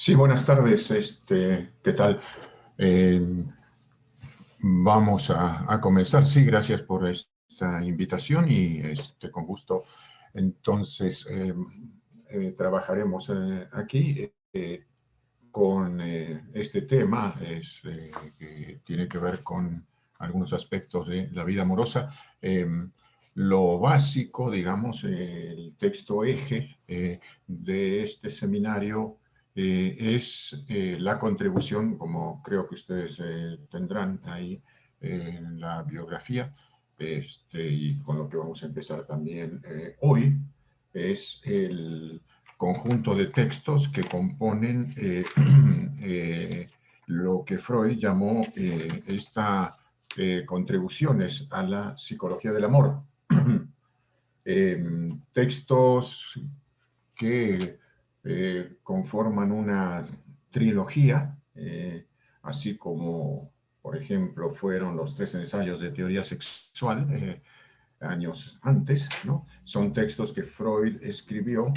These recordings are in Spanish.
Sí, buenas tardes. ¿Qué tal? Eh, Vamos a comenzar. Sí, gracias por esta invitación y con gusto. Entonces, trabajaremos aquí con este tema que tiene que ver con algunos aspectos de la vida amorosa. Eh, lo básico, digamos, el texto eje de este seminario es la contribución, como creo que ustedes tendrán ahí en la biografía, y con lo que vamos a empezar también hoy, es el conjunto de textos que componen lo que Freud llamó esta contribuciones a la psicología del amor. Textos que conforman una trilogía, así como, por ejemplo, fueron los 3 ensayos de teoría sexual, años antes, ¿no? Son textos que Freud escribió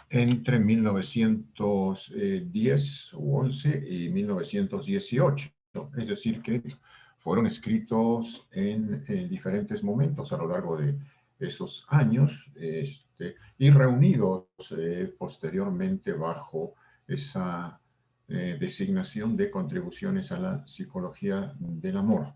entre 1910 u 11 y 1918. Es decir, que fueron escritos en diferentes momentos a lo largo de esos años y reunidos posteriormente bajo esa designación de contribuciones a la psicología del amor.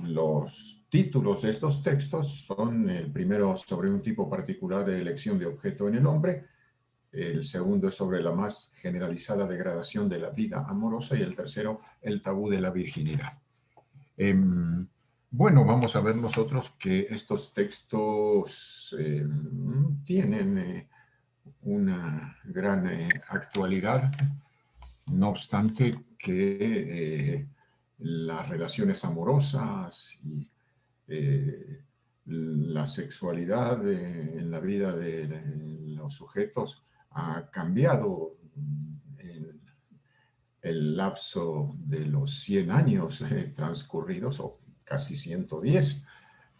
Los títulos de estos textos son el primero sobre un tipo particular de elección de objeto en el hombre, el segundo es sobre la más generalizada degradación de la vida amorosa y el tercero, el tabú de la virginidad. Bueno, vamos a ver nosotros que estos textos tienen una gran actualidad, no obstante que las relaciones amorosas y la sexualidad en la vida de los sujetos ha cambiado en el lapso de los 100 años transcurridos, o casi 110,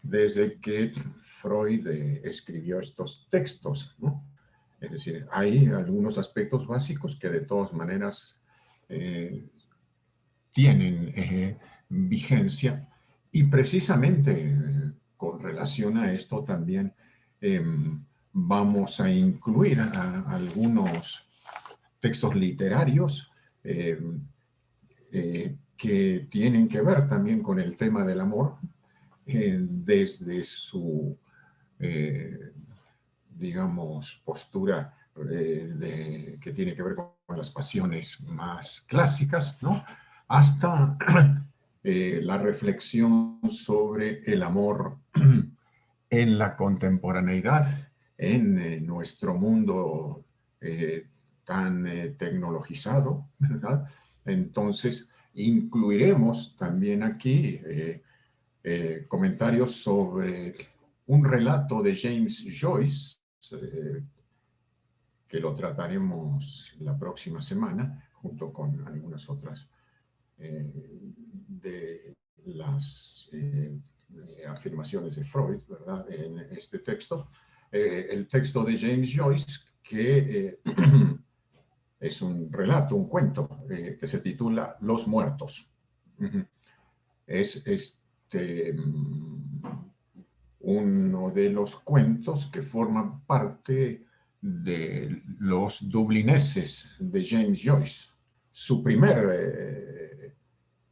desde que Freud escribió estos textos, ¿no? Es decir, hay algunos aspectos básicos que de todas maneras eh, tienen vigencia y precisamente con relación a esto también eh, vamos a incluir algunos textos literarios eh, que tienen que ver también con el tema del amor desde su, eh, digamos, postura que tiene que ver con las pasiones más clásicas, ¿no? Hasta la reflexión sobre el amor en la contemporaneidad, en nuestro mundo tan tecnologizado, ¿verdad? Entonces, incluiremos también aquí comentarios sobre un relato de James Joyce, eh, que lo trataremos la próxima semana, junto con algunas otras de las afirmaciones de Freud, ¿verdad?, en este texto. El texto de James Joyce, que es un relato, un cuento, que se titula Los muertos. Es uno de los cuentos que forman parte de los dublineses de James Joyce, su primer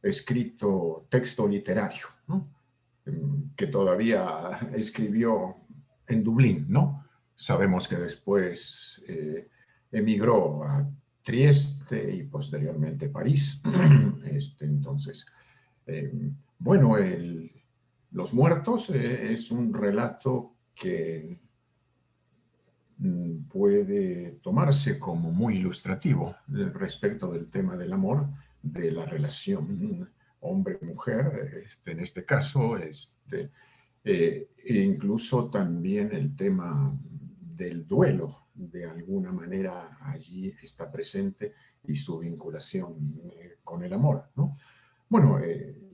escrito texto literario, ¿no? Que todavía escribió en Dublín, ¿no? Sabemos que después emigró a Trieste y posteriormente París. Entonces, eh, bueno, Los Muertos es un relato que puede tomarse como muy ilustrativo respecto del tema del amor, de la relación hombre-mujer, en este caso, e incluso también el tema del duelo, de alguna manera allí está presente y su vinculación con el amor, ¿no? Bueno,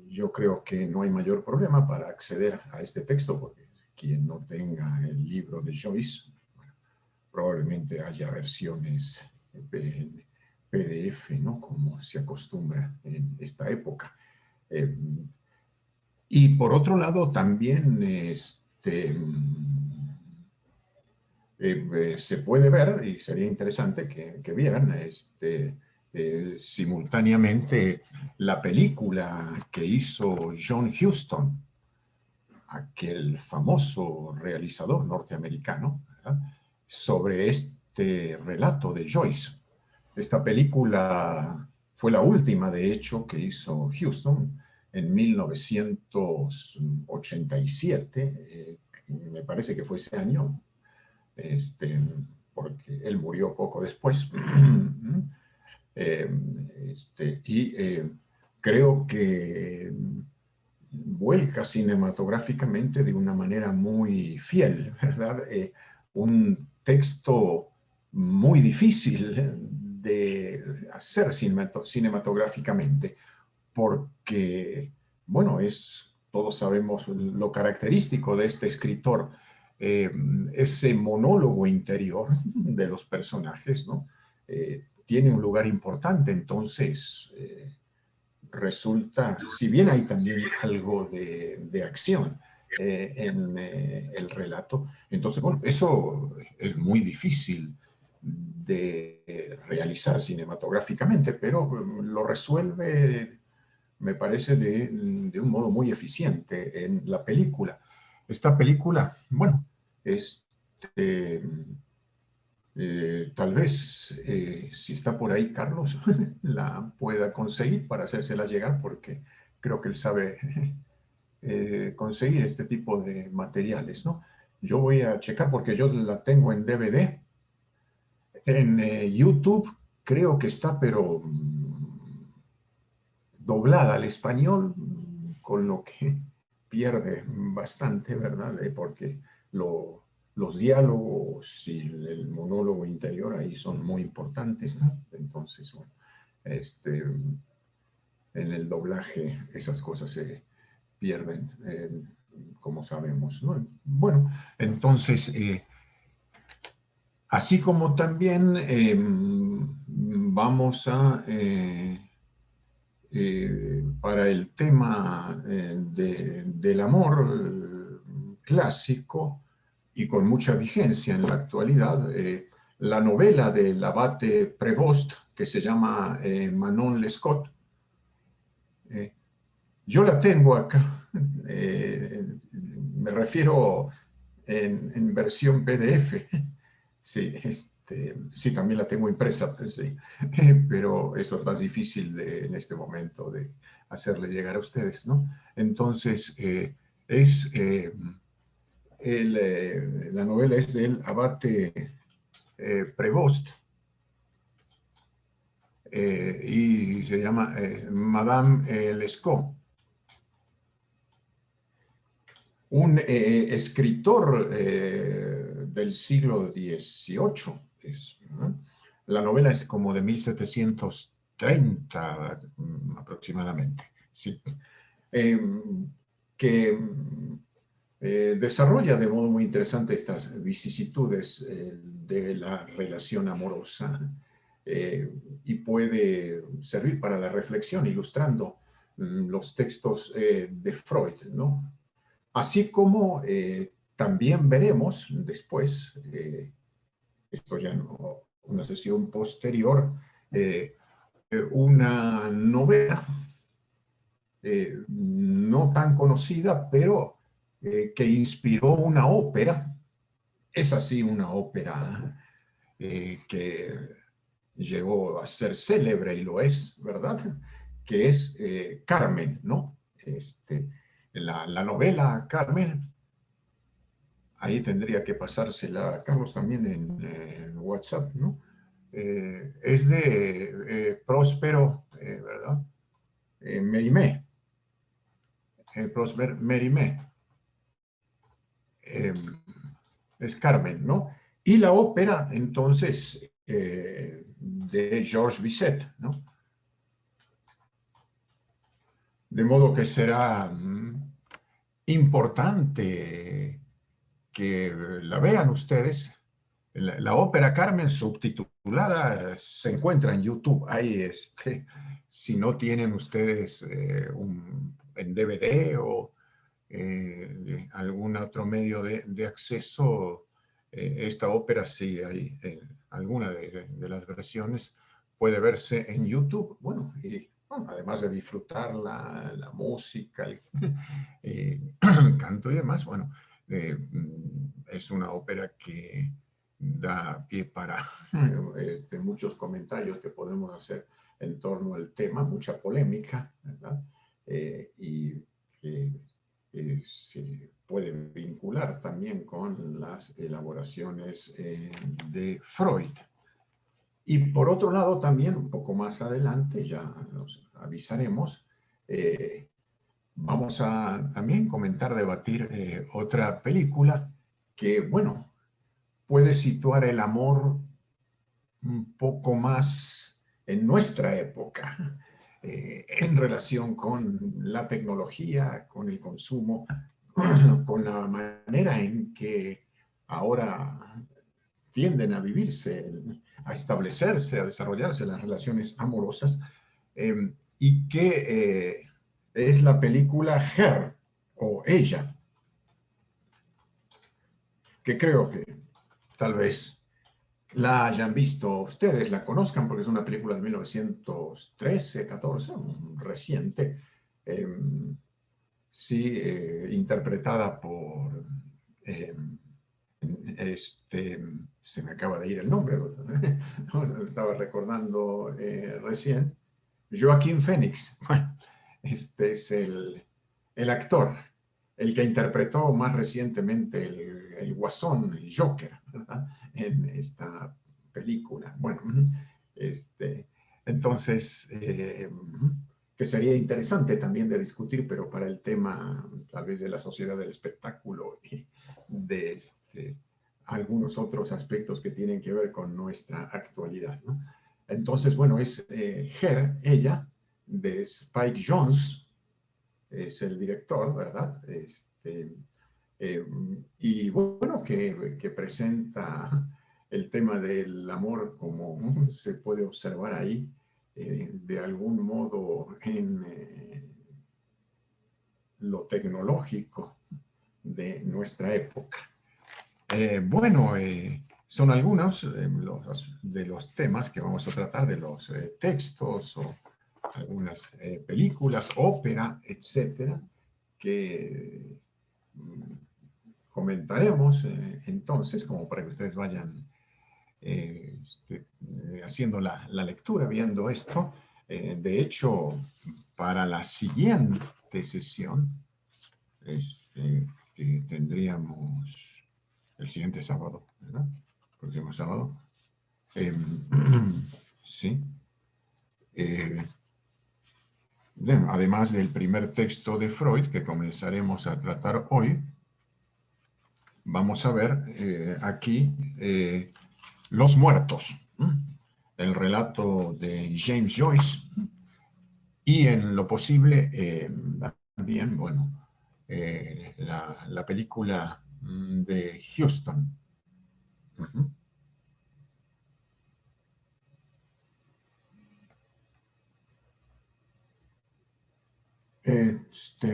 yo creo que no hay mayor problema para acceder a este texto, porque quien no tenga el libro de Joyce, probablemente haya versiones en PDF, ¿no? Como se acostumbra en esta época. Y por otro lado, también se puede ver, y sería interesante que vieran simultáneamente la película que hizo John Huston, aquel famoso realizador norteamericano, ¿verdad?, sobre este relato de Joyce. Esta película fue la última, de hecho, que hizo Huston en 1987. Me parece que fue ese año, porque él murió poco después. Creo que vuelca cinematográficamente de una manera muy fiel, ¿verdad? Un texto muy difícil de hacer cinematográficamente, porque, bueno, todos sabemos lo característico de este escritor, ese monólogo interior de los personajes, ¿no? Tiene un lugar importante, entonces resulta, si bien hay también algo de acción en el relato, entonces, bueno, eso es muy difícil de realizar cinematográficamente, pero lo resuelve, me parece, de un modo muy eficiente en la película. Esta película, bueno, este, tal vez, si está por ahí Carlos, la pueda conseguir para hacérsela llegar, porque creo que él sabe conseguir este tipo de materiales, ¿no? Yo voy a checar porque yo la tengo en DVD. En YouTube creo que está, pero doblada al español, con lo que pierde bastante, ¿verdad? Porque los diálogos y el monólogo interior ahí son muy importantes, ¿no? Entonces, bueno, en el doblaje esas cosas se pierden, como sabemos, ¿no? Bueno, entonces, así como también vamos a... para el tema del amor clásico y con mucha vigencia en la actualidad, la novela del abate Prevost, que se llama Manon Lescaut, yo la tengo acá, me refiero en versión PDF. Sí, sí, también la tengo impresa, pues, sí. Pero eso es más difícil en este momento de hacerle llegar a ustedes, ¿no? Entonces, es, la novela es del abate Prevost, y se llama Madame Lescaut. Un escritor del siglo XVIII. ¿No? La novela es como de 1730 aproximadamente, ¿sí? Que desarrolla de modo muy interesante estas vicisitudes de la relación amorosa, y puede servir para la reflexión ilustrando los textos de Freud, ¿no? Así como también veremos después, esto ya no, una sesión posterior, una novela no tan conocida, pero que inspiró una ópera. Es así una ópera que llegó a ser célebre y lo es, ¿verdad? Que es Carmen, ¿no? La novela Carmen, ahí tendría que pasársela a Carlos también en WhatsApp, ¿no? Es de Próspero, ¿verdad? Mérimée. Próspero Mérimée. Es Carmen, ¿no? Y la ópera, entonces, de Georges Bizet, ¿no? De modo que será importante que la vean ustedes, La ópera Carmen subtitulada se encuentra en YouTube. Ahí, si no tienen ustedes en DVD o algún otro medio de acceso, esta ópera sí hay, alguna de las versiones puede verse en YouTube. Bueno, y bueno, además de disfrutar la música, el canto y demás, bueno, es una ópera que da pie para muchos comentarios que podemos hacer en torno al tema, mucha polémica, ¿verdad? Y que se puede vincular también con las elaboraciones de Freud. Y por otro lado, también un poco más adelante, ya nos avisaremos, vamos a también comentar, debatir otra película que, bueno, puede situar el amor un poco más en nuestra época, en relación con la tecnología, con el consumo, con la manera en que ahora tienden a vivirse, a establecerse, a desarrollarse las relaciones amorosas, y que es la película Her, o Ella, que creo que tal vez la hayan visto ustedes, la conozcan, porque es una película de 1913, 14, reciente, eh, sí, interpretada por, eh, se me acaba de ir el nombre, lo estaba recordando recién, Joaquín Phoenix. Bueno, este es el actor, el que interpretó más recientemente el Guasón, el Joker, ¿verdad? En esta película. Bueno, entonces, que sería interesante también de discutir, pero para el tema tal vez de la sociedad del espectáculo y de algunos otros aspectos que tienen que ver con nuestra actualidad, ¿no? Entonces, bueno, es Her, ella, de Spike Jonze, es el director, ¿verdad? Eh, y bueno, que presenta el tema del amor como se puede observar ahí, de algún modo en lo tecnológico de nuestra época. Bueno, son algunos de los temas que vamos a tratar, de los textos o algunas películas, ópera, etcétera, que comentaremos entonces, como para que ustedes vayan haciendo la lectura, viendo esto. De hecho, para la siguiente sesión, que tendríamos el siguiente sábado, ¿verdad? Próximo sábado. Sí. Además del primer texto de Freud que comenzaremos a tratar hoy, vamos a ver aquí Los Muertos, el relato de James Joyce, y en lo posible también, bueno, la película de Houston.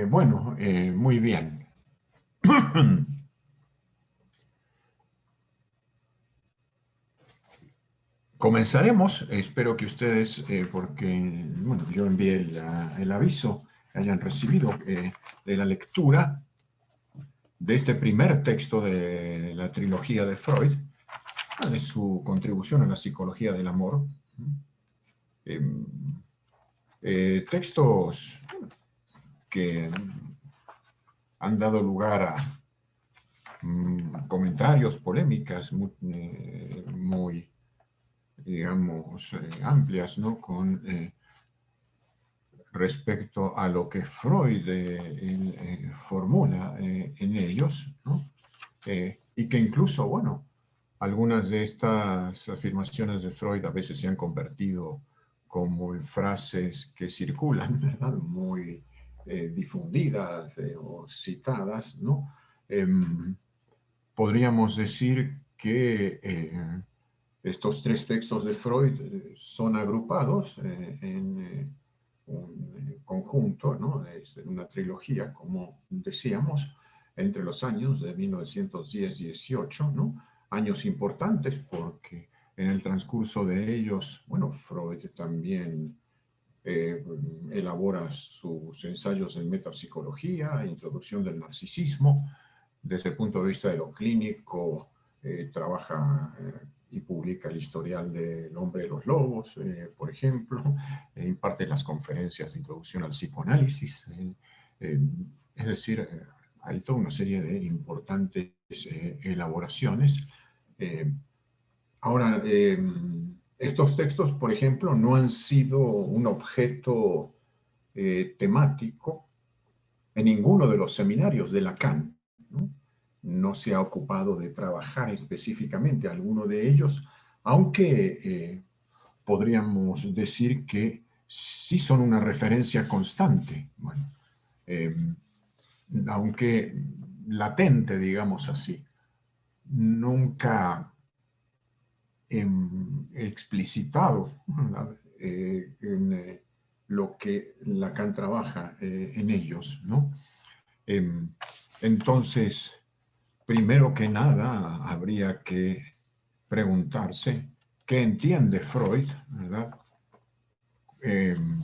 Bueno, muy bien. Comenzaremos, espero que ustedes, porque bueno, yo envié el aviso, hayan recibido de la lectura de este primer texto de la trilogía de Freud, de su contribución a la psicología del amor. Textos que han dado lugar a comentarios, polémicas muy digamos, amplias, ¿no? Con respecto a lo que Freud formula en ellos, ¿no? Y que incluso, bueno, algunas de estas afirmaciones de Freud a veces se han convertido como en frases que circulan, ¿verdad? Muy difundidas o citadas, ¿no? Podríamos decir que estos tres textos de Freud son agrupados en un conjunto, ¿no? Es una trilogía, como decíamos, entre los años de 1910-18, ¿no? Años importantes porque en el transcurso de ellos, bueno, Freud también eh, elabora sus ensayos en metapsicología, introducción del narcisismo. Desde el punto de vista de lo clínico, trabaja y publica el historial del hombre de los lobos, por ejemplo, imparte las conferencias de introducción al psicoanálisis. Eh, es decir, hay toda una serie de importantes elaboraciones. Eh, Ahora, estos textos, por ejemplo, no han sido un objeto temático en ninguno de los seminarios de Lacan, ¿no? No se ha ocupado de trabajar específicamente alguno de ellos, aunque podríamos decir que sí son una referencia constante. Bueno, eh, aunque latente, digamos así, nunca explicitado en lo que Lacan trabaja en ellos, ¿no? Em, entonces, primero que nada, habría que preguntarse qué entiende Freud, ¿verdad? Em,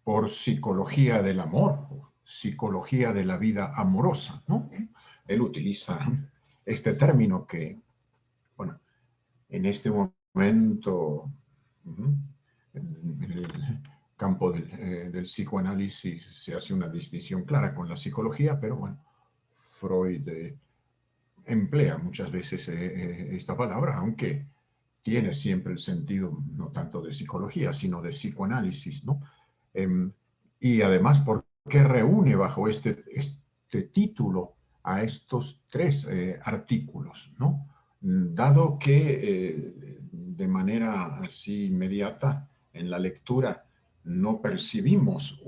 por psicología del amor, psicología de la vida amorosa, ¿no? Él utiliza este término que, bueno, en este momento, en el campo del psicoanálisis se hace una distinción clara con la psicología, pero bueno, Freud emplea muchas veces esta palabra, aunque tiene siempre el sentido no tanto de psicología, sino de psicoanálisis, ¿no? Em, y además, ¿por qué reúne bajo este título a estos tres artículos, ¿no? Dado que de manera así inmediata en la lectura no percibimos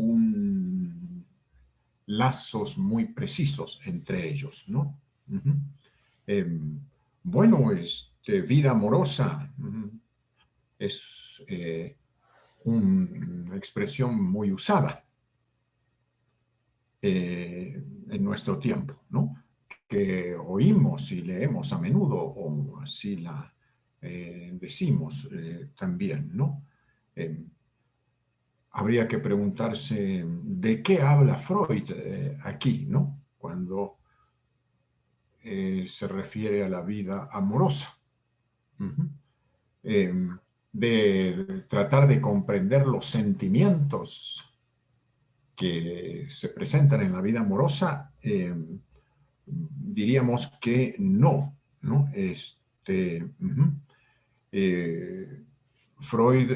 lazos muy precisos entre ellos, ¿no? Uh-huh. Bueno, vida amorosa es una expresión muy usada en nuestro tiempo, ¿no? Que oímos y leemos a menudo, o así la decimos también, ¿no? Habría que preguntarse de qué habla Freud aquí, ¿no? Cuando se refiere a la vida amorosa. Uh-huh. De tratar de comprender los sentimientos que se presentan en la vida amorosa, diríamos que no, ¿no? Freud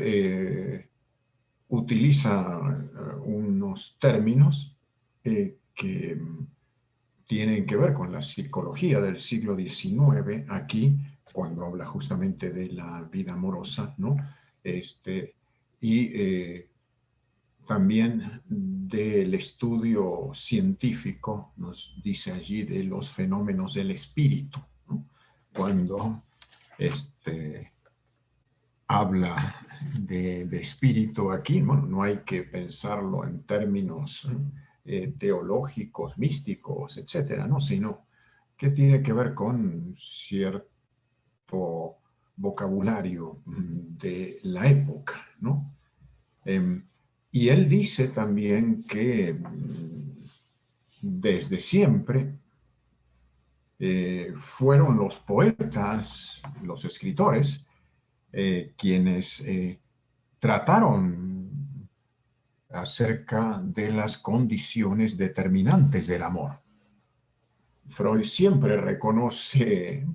utiliza unos términos que tienen que ver con la psicología del siglo XIX aquí, cuando habla justamente de la vida amorosa, ¿no? Y también del estudio científico, nos dice allí, de los fenómenos del espíritu, ¿no? Cuando habla de espíritu aquí, bueno, no hay que pensarlo en términos teológicos, místicos, etcétera, ¿no? Sino que tiene que ver con cierto vocabulario de la época, ¿no? Y él dice también que desde siempre fueron los poetas, los escritores, quienes trataron acerca de las condiciones determinantes del amor. Freud siempre reconoce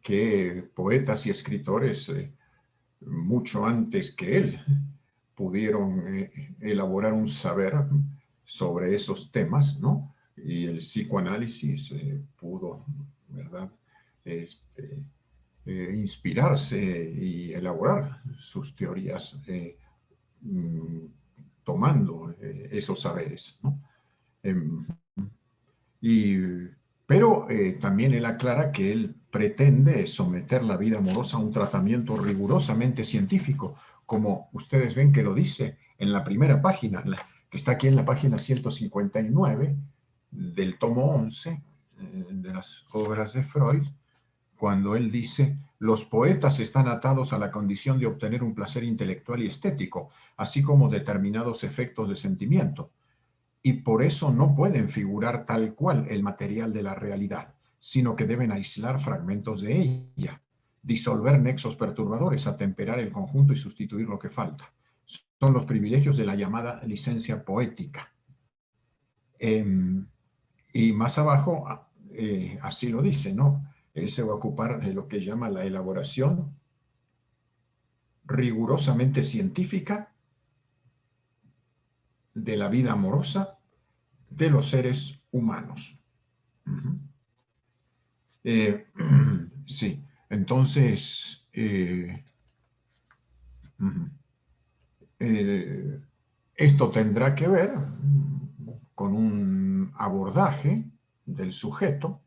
que poetas y escritores, mucho antes que él, pudieron elaborar un saber sobre esos temas, ¿no? Y el psicoanálisis pudo, ¿verdad? Inspirarse y elaborar sus teorías tomando esos saberes, ¿no? Y, pero también él aclara que él pretende someter la vida amorosa a un tratamiento rigurosamente científico, como ustedes ven que lo dice en la primera página, que está aquí en la página 159 del tomo 11 de las obras de Freud, cuando él dice: los poetas están atados a la condición de obtener un placer intelectual y estético, así como determinados efectos de sentimiento, y por eso no pueden figurar tal cual el material de la realidad, sino que deben aislar fragmentos de ella, disolver nexos perturbadores, atemperar el conjunto y sustituir lo que falta. Son los privilegios de la llamada licencia poética. Y más abajo, así lo dice, ¿no? Él se va a ocupar de lo que llama la elaboración rigurosamente científica de la vida amorosa de los seres humanos. Sí, entonces, esto tendrá que ver con un abordaje del sujeto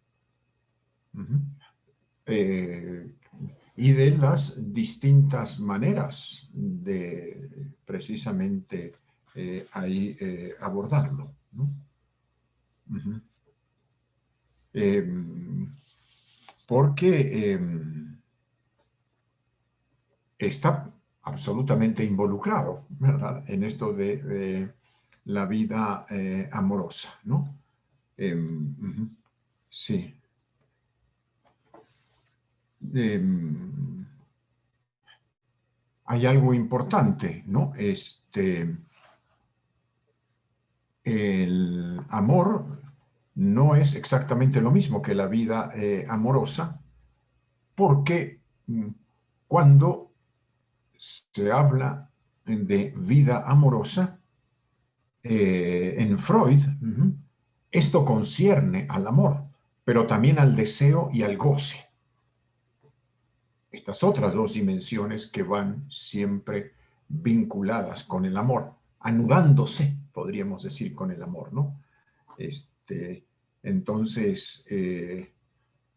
y de las distintas maneras de precisamente ahí abordarlo, ¿no? Porque está absolutamente involucrado, ¿verdad?, en esto de la vida amorosa, ¿no? Sí. Hay algo importante, ¿no? El amor no es exactamente lo mismo que la vida amorosa, porque cuando se habla de vida amorosa, en Freud, esto concierne al amor, pero también al deseo y al goce. Estas otras dos dimensiones que van siempre vinculadas con el amor, anudándose, podríamos decir, con el amor, ¿no? Entonces,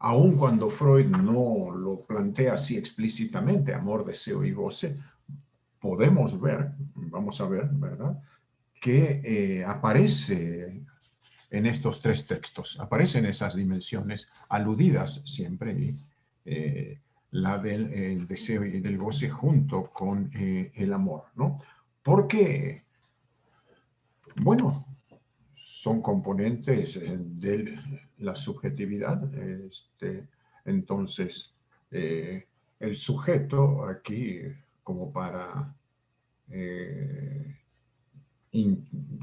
aun cuando Freud no lo plantea así explícitamente, amor, deseo y goce, podemos ver, vamos a ver, ¿verdad?, que aparece en estos tres textos, aparecen esas dimensiones aludidas siempre, y la del deseo y del goce junto con el amor, ¿no? Porque, bueno, son componentes de la subjetividad. Entonces, el sujeto aquí, como para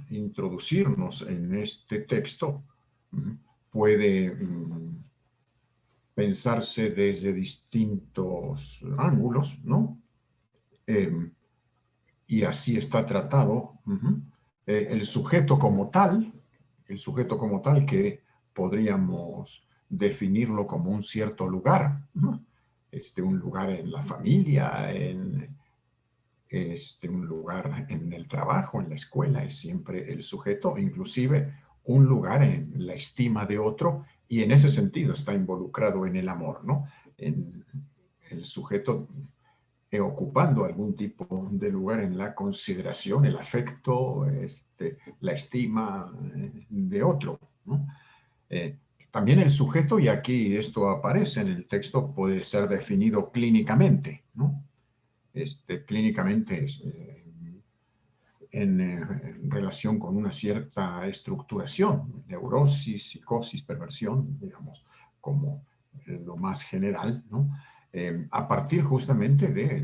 introducirnos en este texto, puede pensarse desde distintos ángulos, ¿no? Y así está tratado. El sujeto como tal, que podríamos definirlo como un cierto lugar, ¿no? Un lugar en la familia, un lugar en el trabajo, en la escuela, es siempre el sujeto, inclusive un lugar en la estima de otro, y en ese sentido está involucrado en el amor, ¿no? En el sujeto ocupando algún tipo de lugar en la consideración, el afecto, la estima de otro, ¿no? También el sujeto, y aquí esto aparece en el texto, puede ser definido clínicamente, ¿no? Clínicamente es en relación con una cierta estructuración, neurosis, psicosis, perversión, digamos, como lo más general, ¿no? A partir justamente de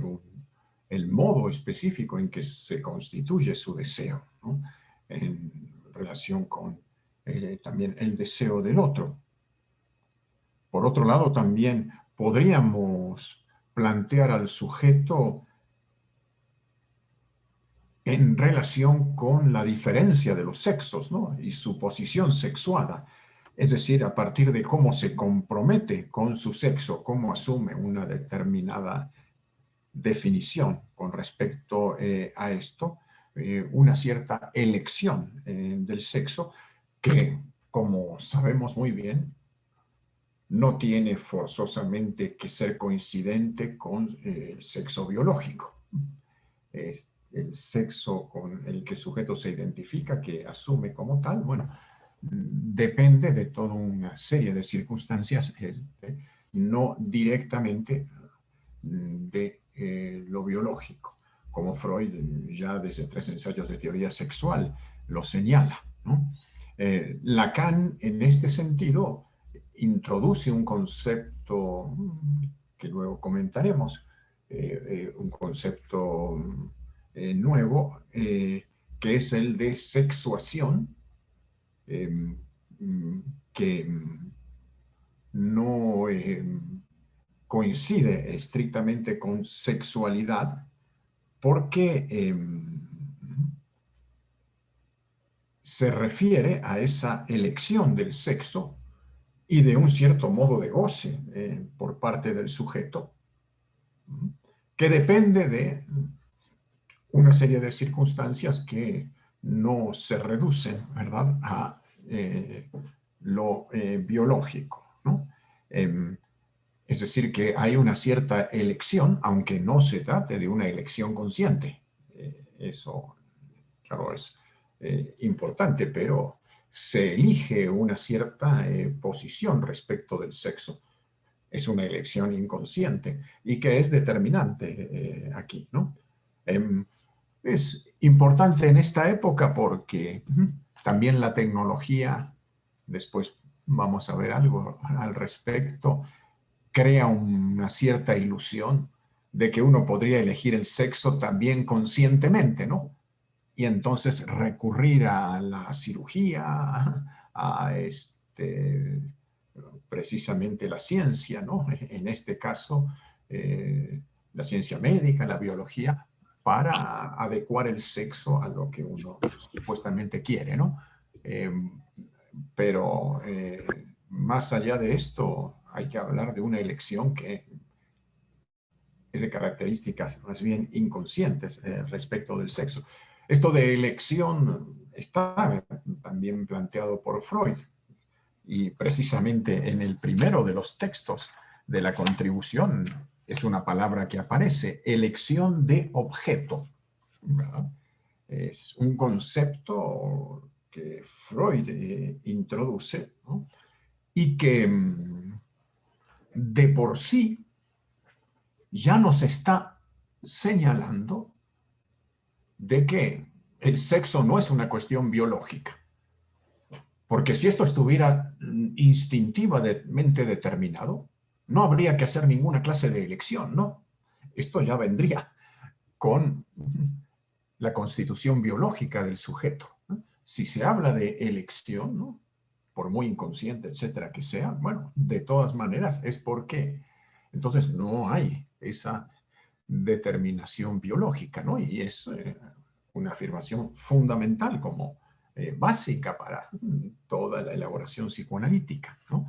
el modo específico en que se constituye su deseo, ¿no?, en relación con también el deseo del otro. Por otro lado, también podríamos plantear al sujeto en relación con la diferencia de los sexos, ¿no?, y su posición sexuada, es decir, a partir de cómo se compromete con su sexo, cómo asume una determinada definición con respecto a esto, una cierta elección del sexo que, como sabemos muy bien, no tiene forzosamente que ser coincidente con el sexo biológico. Es el sexo con el que el sujeto se identifica, que asume como tal, bueno, depende de toda una serie de circunstancias, no directamente de lo biológico, como Freud ya desde 3 ensayos de teoría sexual lo señala, ¿no? Lacan, en este sentido, introduce un concepto que luego comentaremos, un concepto nuevo, que es el de sexuación, eh, que no coincide estrictamente con sexualidad, porque se refiere a esa elección del sexo y de un cierto modo de goce por parte del sujeto, que depende de una serie de circunstancias que no se reducen, ¿verdad?, a lo biológico, ¿no? Es decir, que hay una cierta elección, aunque no se trate de una elección consciente. Eso, claro, es importante, pero se elige una cierta posición respecto del sexo. Es una elección inconsciente y que es determinante aquí, ¿no? Es importante en esta época porque también la tecnología, después vamos a ver algo al respecto, crea una cierta ilusión de que uno podría elegir el sexo también conscientemente, ¿no? Y entonces recurrir a la cirugía, a precisamente la ciencia, ¿no? En este caso, la ciencia médica, la biología, para adecuar el sexo a lo que uno supuestamente quiere, ¿no? Eh, pero más allá de esto, hay que hablar de una elección que es de características más bien inconscientes respecto del sexo. Esto de elección está también planteado por Freud y precisamente en el primero de los textos de la contribución es una palabra que aparece, elección de objeto, ¿verdad? Es un concepto que Freud introduce, ¿no? Y que de por sí ya nos está señalando de que el sexo no es una cuestión biológica. Porque si esto estuviera instintivamente determinado, no habría que hacer ninguna clase de elección, ¿no? Esto ya vendría con la constitución biológica del sujeto, ¿no? Si se habla de elección, ¿no?, por muy inconsciente, etcétera, que sea, bueno, de todas maneras es porque entonces no hay esa determinación biológica, ¿no? Y es una afirmación fundamental como básica para toda la elaboración psicoanalítica, ¿no?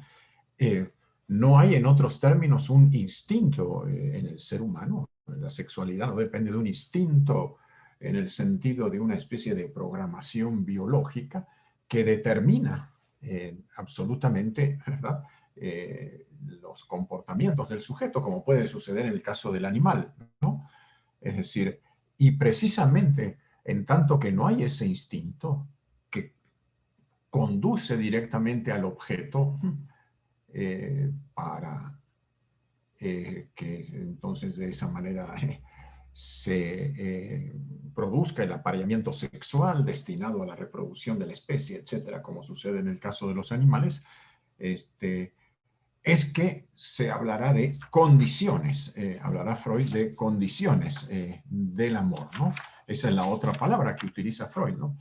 Eh, no hay, en otros términos, un instinto en el ser humano. La sexualidad no depende de un instinto en el sentido de una especie de programación biológica que determina absolutamente, ¿verdad?, los comportamientos del sujeto, como puede suceder en el caso del animal, ¿no? Es decir, y precisamente en tanto que no hay ese instinto que conduce directamente al objeto para que entonces de esa manera se produzca el apareamiento sexual destinado a la reproducción de la especie, etcétera, como sucede en el caso de los animales, es que se hablará de condiciones, hablará Freud de condiciones del amor, ¿no? Esa es la otra palabra que utiliza Freud, ¿no?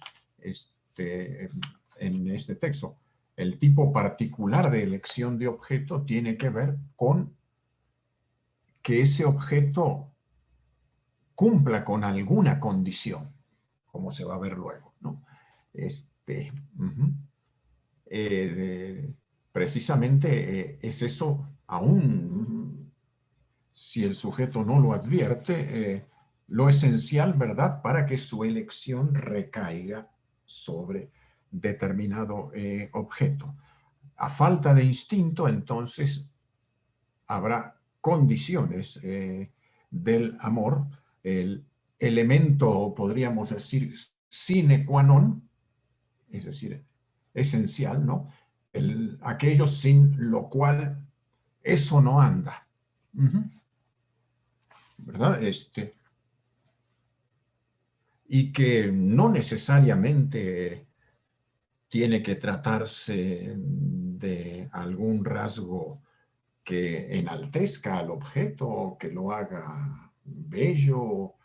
En este texto. El tipo particular de elección de objeto tiene que ver con que ese objeto cumpla con alguna condición, como se va a ver luego, ¿no? Uh -huh. Precisamente es eso, aún si el sujeto no lo advierte, lo esencial, ¿verdad?, para que su elección recaiga sobre determinado objeto. a falta de instinto, entonces habrá condiciones del amor, el elemento, podríamos decir, sine qua non, es decir, esencial, ¿no? Aquello sin lo cual eso no anda. ¿Verdad? Y que no necesariamente tiene que tratarse de algún rasgo que enaltezca al objeto, que lo haga bello,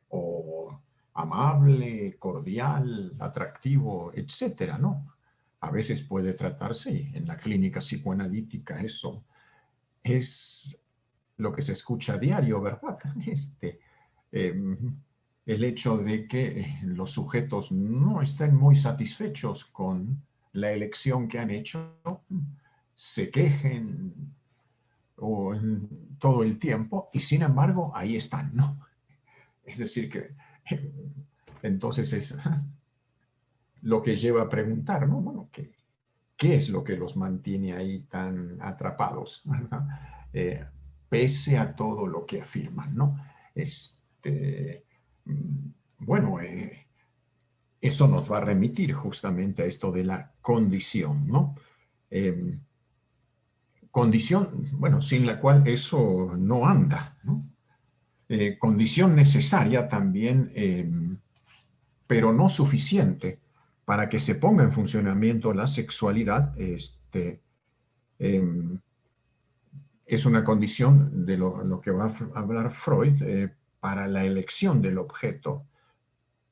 o amable, cordial, atractivo, etcétera, ¿no? A veces puede tratarse, y en la clínica psicoanalítica eso es lo que se escucha a diario, ¿verdad? El hecho de que los sujetos no estén muy satisfechos con la elección que han hecho, se quejen todo el tiempo y sin embargo ahí están, ¿no? Es decir que entonces es lo que lleva a preguntar, ¿no? Bueno, ¿qué es lo que los mantiene ahí tan atrapados, ¿verdad? Pese a todo lo que afirman, ¿no? Mm, bueno, eso nos va a remitir justamente a esto de la condición, ¿no? Eh, Condición, bueno, sin la cual eso no anda, ¿no? Condición necesaria también, pero no suficiente para que se ponga en funcionamiento la sexualidad. Eh, es una condición de lo que va a hablar Freud, para la elección del objeto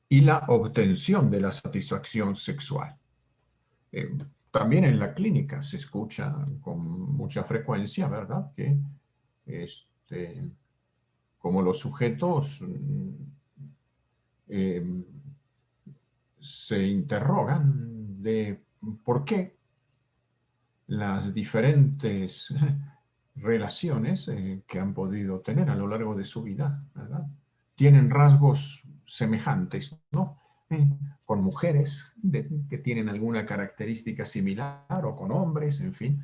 y la obtención de la satisfacción sexual. Eh, También en la clínica se escucha con mucha frecuencia, ¿verdad? Que como los sujetos eh, se interrogan de por qué las diferentes relaciones que han podido tener a lo largo de su vida, ¿verdad? Tienen rasgos semejantes, ¿no? Con mujeres que tienen alguna característica similar o con hombres, en fin,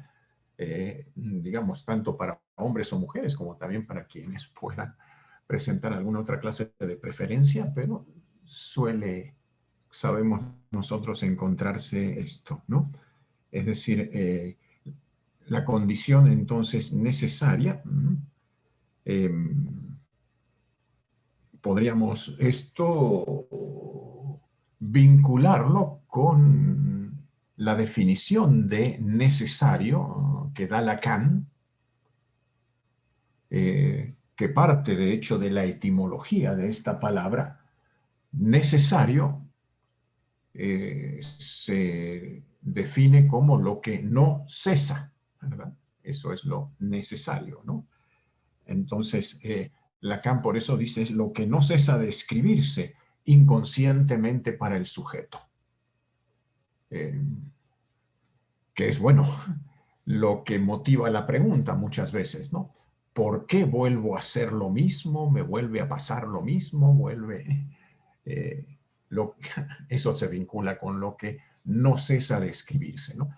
digamos, tanto para hombres o mujeres como también para quienes puedan presentar alguna otra clase de preferencia, pero suele, sabemos nosotros, encontrarse esto, ¿no? Es decir, la condición entonces necesaria, eh, podríamos esto vincularlo con la definición de necesario que da Lacan, que parte de hecho de la etimología de esta palabra. Necesario se define como lo que no cesa, ¿verdad? Eso es lo necesario, ¿no? Entonces, Lacan por eso dice es lo que no cesa de escribirse inconscientemente para el sujeto. Eh, que es, bueno, lo que motiva la pregunta muchas veces, ¿no? ¿Por qué vuelvo a hacer lo mismo? ¿Me vuelve a pasar lo mismo? ¿Vuelve? Eh, lo, eso se vincula con lo que no cesa de escribirse, ¿no?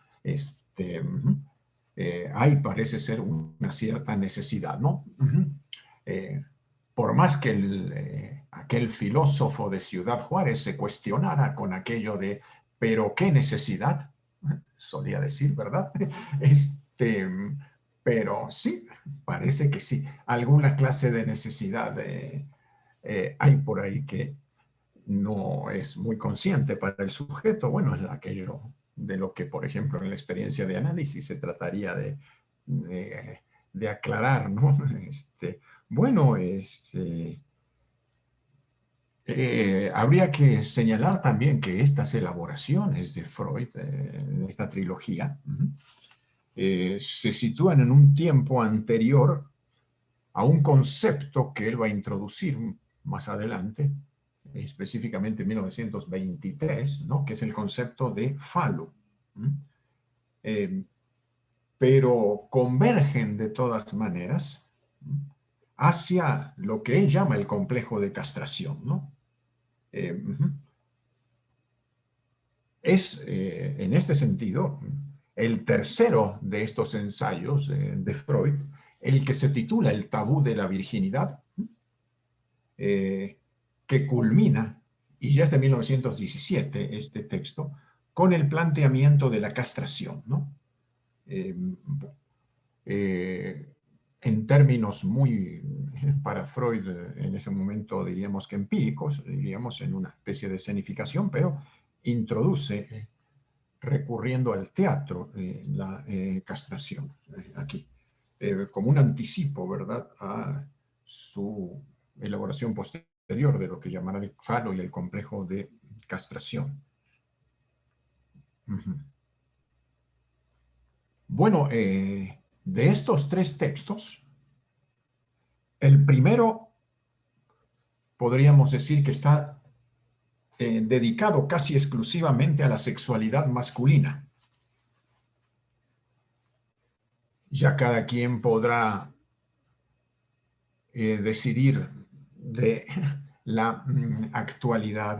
Ahí parece ser una cierta necesidad, ¿no? Por más que aquel filósofo de Ciudad Juárez se cuestionara con aquello de, ¿pero qué necesidad? Solía decir, ¿verdad? Este, pero sí, parece que sí. Alguna clase de necesidad hay por ahí que no es muy consciente para el sujeto. Bueno, es aquello de lo que, por ejemplo, en la experiencia de análisis se trataría de aclarar, ¿no? Bueno, habría que señalar también que estas elaboraciones de Freud, en esta trilogía, se sitúan en un tiempo anterior a un concepto que él va a introducir más adelante, específicamente en 1923, ¿no? Que es el concepto de falo. Eh, pero convergen de todas maneras hacia lo que él llama el complejo de castración, ¿no? Eh, Es, en este sentido, el tercero de estos ensayos de Freud, el que se titula El tabú de la virginidad, que culmina, y ya es de 1917 este texto, con el planteamiento de la castración, ¿no? Eh, eh, en términos muy, para Freud, en ese momento diríamos que empíricos, diríamos en una especie de escenificación, pero introduce, recurriendo al teatro, la castración aquí, como un anticipo, ¿verdad?, a su elaboración posterior de lo que llamará el falo y el complejo de castración. Uh-huh. Bueno, de estos tres textos, el primero podríamos decir que está dedicado casi exclusivamente a la sexualidad masculina. Ya cada quien podrá decidir de la actualidad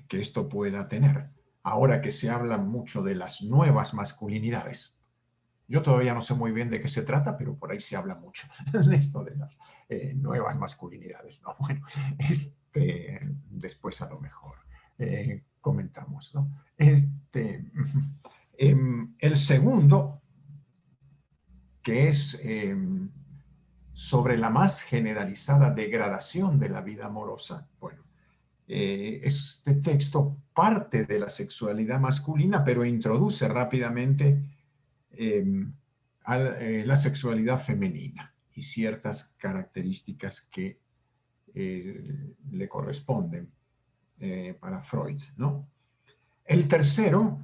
que esto pueda tener, ahora que se habla mucho de las nuevas masculinidades. Yo todavía no sé muy bien de qué se trata, pero por ahí se habla mucho de esto de las nuevas masculinidades, ¿no? Bueno, después a lo mejor comentamos, ¿no? El segundo, que es sobre la más generalizada degradación de la vida amorosa, bueno, este texto parte de la sexualidad masculina, pero introduce rápidamente la sexualidad femenina y ciertas características que le corresponden para Freud, ¿no? El tercero,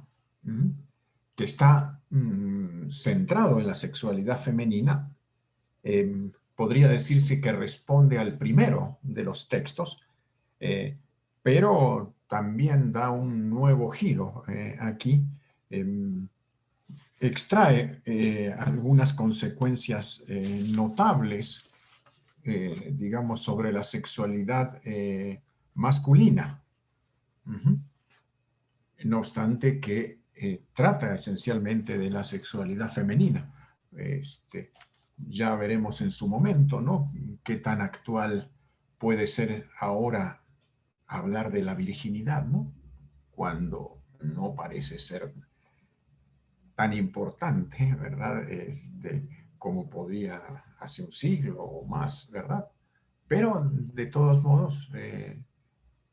que está centrado en la sexualidad femenina, podría decirse que responde al primero de los textos, pero también da un nuevo giro aquí. Extrae algunas consecuencias notables, digamos, sobre la sexualidad masculina. Uh-huh. No obstante que trata esencialmente de la sexualidad femenina. Ya veremos en su momento, ¿no?, qué tan actual puede ser ahora hablar de la virginidad, ¿no?, cuando no parece ser tan importante, ¿verdad?, como podía hace un siglo o más, ¿verdad? Pero de todos modos,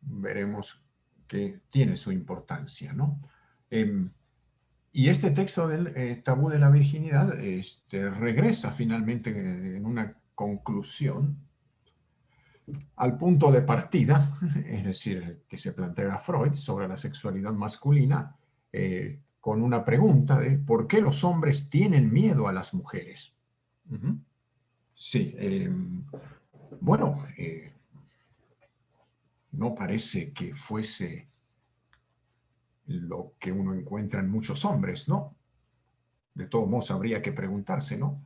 veremos que tiene su importancia, ¿no? Y este texto del tabú de la virginidad regresa finalmente en una conclusión al punto de partida, es decir, que se plantea Freud sobre la sexualidad masculina, con una pregunta de ¿por qué los hombres tienen miedo a las mujeres? Uh-huh. Sí, bueno, no parece que fuese lo que uno encuentra en muchos hombres, ¿no? De todos modos, habría que preguntarse, ¿no?,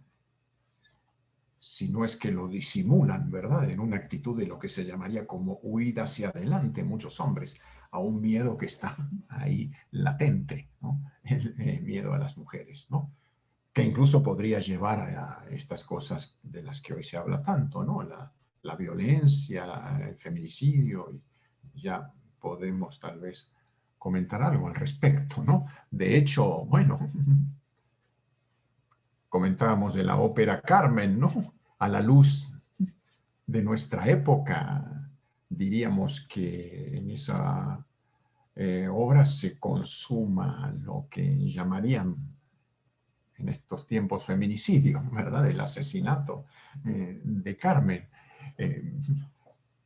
si no es que lo disimulan, ¿verdad?, en una actitud de lo que se llamaría como huida hacia adelante, muchos hombres, a un miedo que está ahí latente, ¿no?, el miedo a las mujeres, ¿no?, que incluso podría llevar a estas cosas de las que hoy se habla tanto, ¿no?, la violencia, el feminicidio, y ya podemos tal vez comentar algo al respecto, ¿no? De hecho, bueno, comentábamos de la ópera Carmen, ¿no? A la luz de nuestra época, diríamos que en esa obra se consuma lo que llamarían en estos tiempos feminicidio, ¿verdad? El asesinato de Carmen. Eh,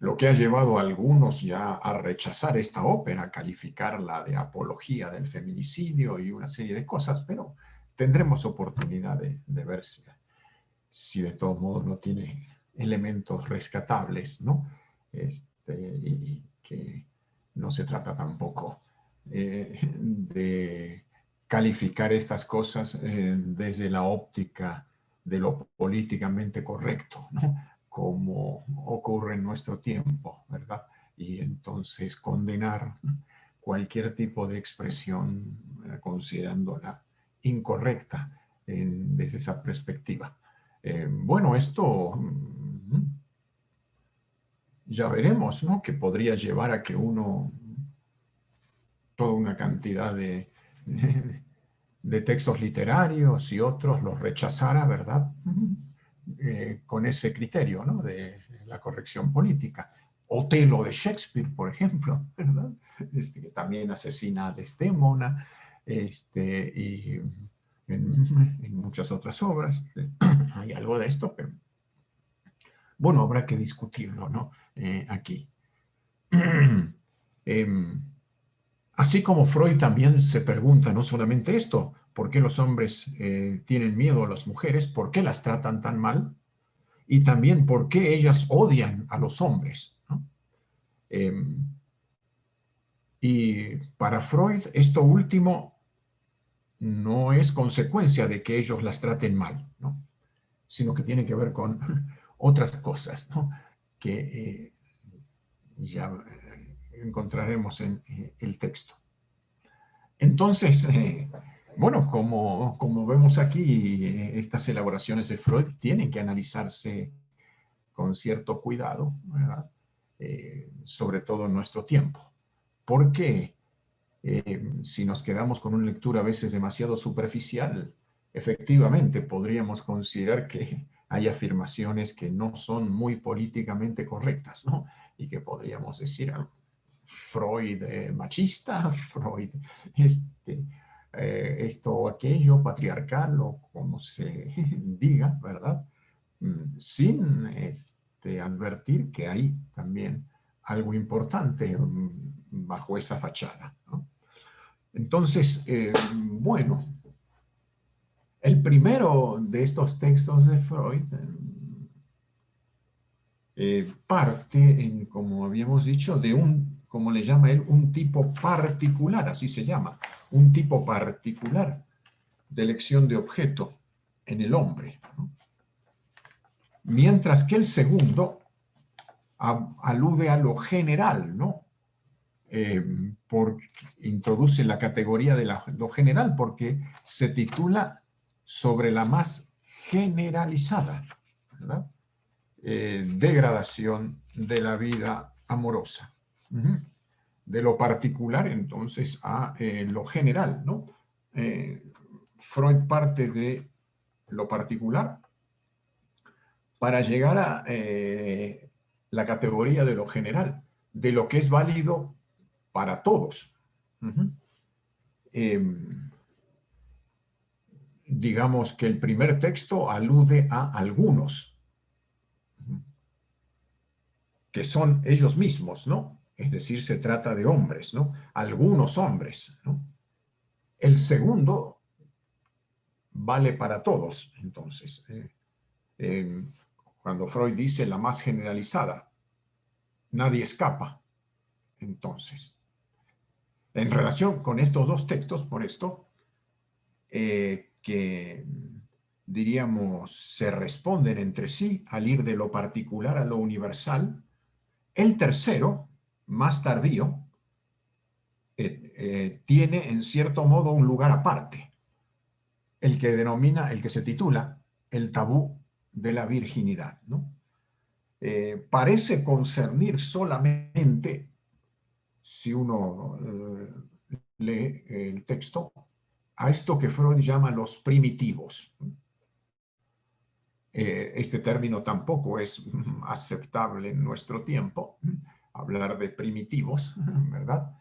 lo que ha llevado a algunos ya a rechazar esta ópera, a calificarla de apología del feminicidio y una serie de cosas, pero tendremos oportunidad de ver si de todos modos no tiene elementos rescatables, ¿no? Y que no se trata tampoco de calificar estas cosas desde la óptica de lo políticamente correcto, ¿no?, como ocurre en nuestro tiempo, ¿verdad? Y entonces condenar cualquier tipo de expresión considerándola incorrecta desde esa perspectiva. Bueno, esto ya veremos, ¿no? Que podría llevar a que uno, toda una cantidad de textos literarios y otros los rechazara, ¿verdad? Con ese criterio, ¿no? De la corrección política. Otelo de Shakespeare, por ejemplo, ¿verdad? Que también asesina a Desdémona, y en muchas otras obras. Hay algo de esto, pero bueno, habrá que discutirlo, ¿no? Aquí. Así como Freud también se pregunta no solamente esto, ¿por qué los hombres tienen miedo a las mujeres? ¿Por qué las tratan tan mal? Y también, ¿por qué ellas odian a los hombres? ¿No? Y para Freud, esto último no es consecuencia de que ellos las traten mal, ¿no? Sino que tiene que ver con otras cosas, ¿no? Que ya encontraremos en el texto. Entonces, bueno, como vemos aquí, estas elaboraciones de Freud tienen que analizarse con cierto cuidado, ¿verdad? Sobre todo en nuestro tiempo. Porque si nos quedamos con una lectura a veces demasiado superficial, efectivamente podríamos considerar que hay afirmaciones que no son muy políticamente correctas, ¿no? Y que podríamos decir, Freud machista, Freud esto o aquello, patriarcal o como se diga, ¿verdad? Sin advertir que hay también algo importante bajo esa fachada, ¿no? Entonces, bueno, el primero de estos textos de Freud parte, como habíamos dicho, de un, como le llama él, un tipo particular, así se llama, un tipo particular de elección de objeto en el hombre, ¿no? Mientras que el segundo alude a lo general, ¿no? Porque introduce la categoría de lo general porque se titula sobre la más generalizada, ¿verdad? Degradación de la vida amorosa. De lo particular, entonces, a lo general, ¿no? Freud parte de lo particular para llegar a la categoría de lo general, de lo que es válido para todos. Digamos que el primer texto alude a algunos, que son ellos mismos, ¿no? Es decir, se trata de hombres, ¿no? Algunos hombres, ¿no? El segundo vale para todos, entonces. Cuando Freud dice la más generalizada, nadie escapa, entonces. En relación con estos dos textos, por esto, que diríamos se responden entre sí al ir de lo particular a lo universal, el tercero, más tardío, tiene en cierto modo un lugar aparte, el que se titula el tabú de la virginidad, ¿no? Parece concernir solamente, si uno lee el texto, a esto que Freud llama los primitivos. Este término tampoco es aceptable en nuestro tiempo, hablar de primitivos, ¿verdad?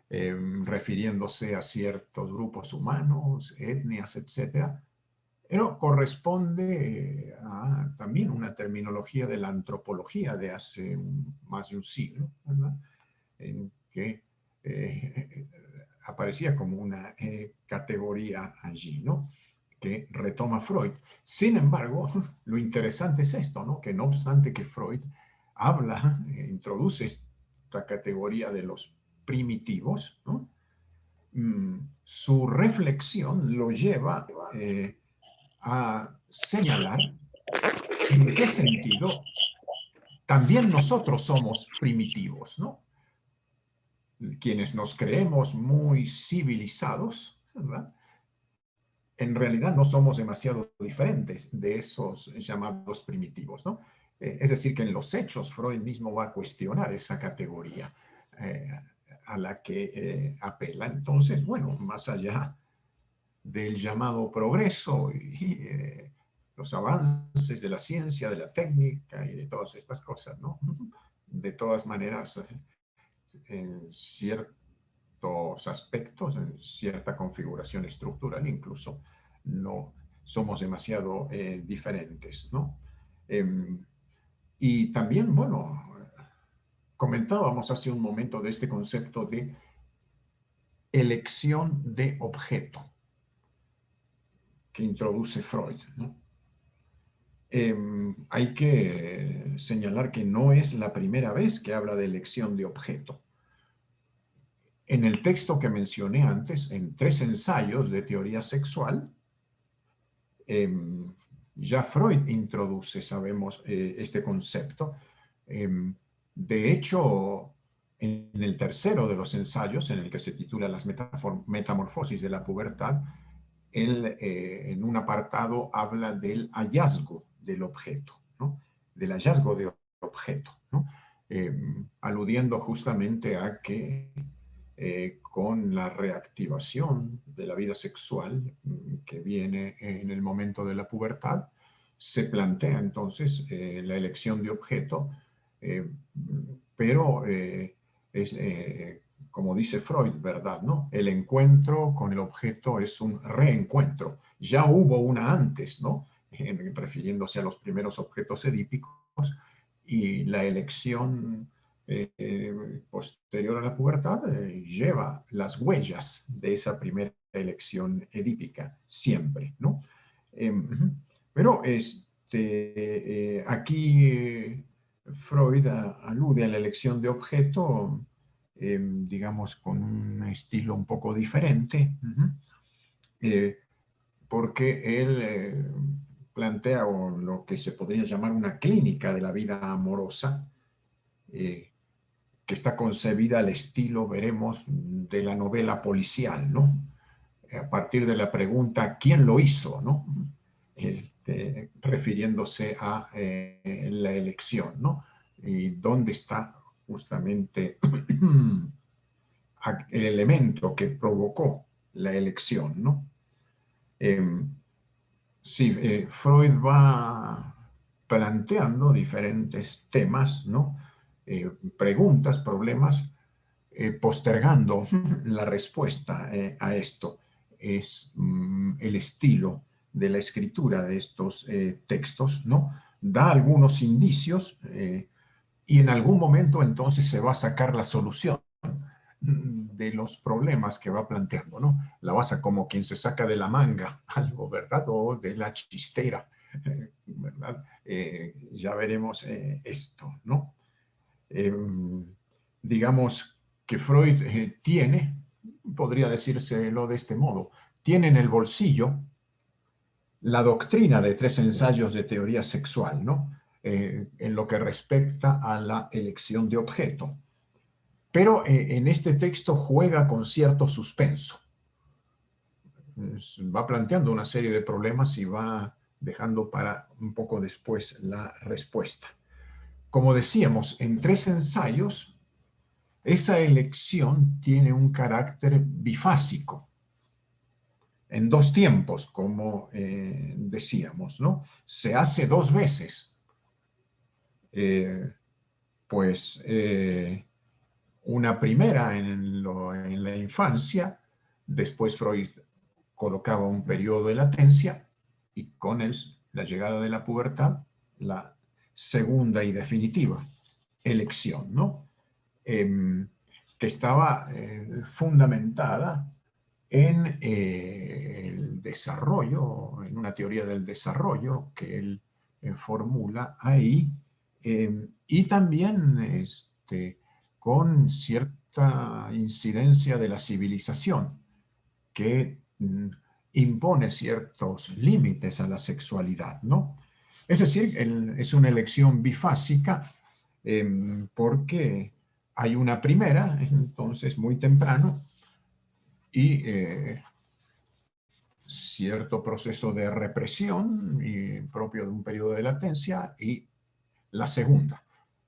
Refiriéndose a ciertos grupos humanos, etnias, etcétera, pero corresponde a también una terminología de la antropología de hace más de un siglo, ¿verdad? En que aparecía como una categoría allí, ¿no? Que retoma Freud. Sin embargo, lo interesante es esto, ¿no? Que no obstante que Freud habla, introduce esta categoría de los primitivos, ¿no? Su reflexión lo lleva a señalar en qué sentido también nosotros somos primitivos, ¿no? quienes nos creemos muy civilizados, ¿verdad? En realidad no somos demasiado diferentes de esos llamados primitivos, ¿no? Es decir, que en los hechos Freud mismo va a cuestionar esa categoría eh, a la que apela. Entonces, bueno, más allá del llamado progreso y los avances de la ciencia, de la técnica y de todas estas cosas, ¿no? De todas maneras, en ciertos aspectos, en cierta configuración estructural incluso, no somos demasiado diferentes, ¿no? Eh, y también, bueno, comentábamos hace un momento de este concepto de elección de objeto que introduce Freud, ¿no? Hay que señalar que no es la primera vez que habla de elección de objeto. En el texto que mencioné antes, en 3 ensayos de teoría sexual, ya Freud introduce, sabemos, este concepto. De hecho, en el tercero de los ensayos, en el que se titula Las metamorfosis de la pubertad, él en un apartado habla del hallazgo del objeto, ¿no? Del hallazgo de objeto, ¿no? Aludiendo justamente a que con la reactivación de la vida sexual que viene en el momento de la pubertad, se plantea entonces la elección de objeto, eh, pero es, como dice Freud, ¿verdad? ¿No? El encuentro con el objeto es un reencuentro. Ya hubo una antes, ¿no? Refiriéndose a los primeros objetos edípicos, y la elección posterior a la pubertad lleva las huellas de esa primera elección edípica, siempre, ¿no? Pero aquí Freud alude a la elección de objeto, digamos, con un estilo un poco diferente, eh, porque él plantea lo que se podría llamar una clínica de la vida amorosa, eh, que está concebida al estilo, veremos, de la novela policial, ¿no? A partir de la pregunta, ¿quién lo hizo?, ¿no? Refiriéndose a la elección, ¿no? Y dónde está justamente el elemento que provocó la elección, ¿no? Eh, sí, Freud va planteando diferentes temas, ¿no? Preguntas, problemas, postergando la respuesta a esto. Es el estilo de la escritura de estos textos, ¿no? Da algunos indicios y en algún momento entonces se va a sacar la solución de los problemas que va planteando, ¿no? La basa como quien se saca de la manga algo, ¿verdad? O de la chistera, ¿verdad? Ya veremos esto, ¿no? Eh, digamos que Freud tiene, podría decírselo de este modo, tiene en el bolsillo la doctrina de 3 ensayos de teoría sexual, ¿no? En lo que respecta a la elección de objeto. Pero en este texto juega con cierto suspenso. Va planteando una serie de problemas y va dejando para un poco después la respuesta. Como decíamos, en 3 ensayos, esa elección tiene un carácter bifásico, en 2 tiempos, como decíamos, ¿no? Se hace 2 veces. Pues una primera en la infancia, después Freud colocaba un periodo de latencia y con la llegada de la pubertad, la segunda y definitiva elección, ¿no? Que estaba fundamentada en el desarrollo, en una teoría del desarrollo que él formula ahí, y también con cierta incidencia de la civilización que impone ciertos límites a la sexualidad, ¿no? Es decir, es una elección bifásica porque hay una primera, entonces muy temprano, y cierto proceso de represión y propio de un periodo de latencia, y la segunda.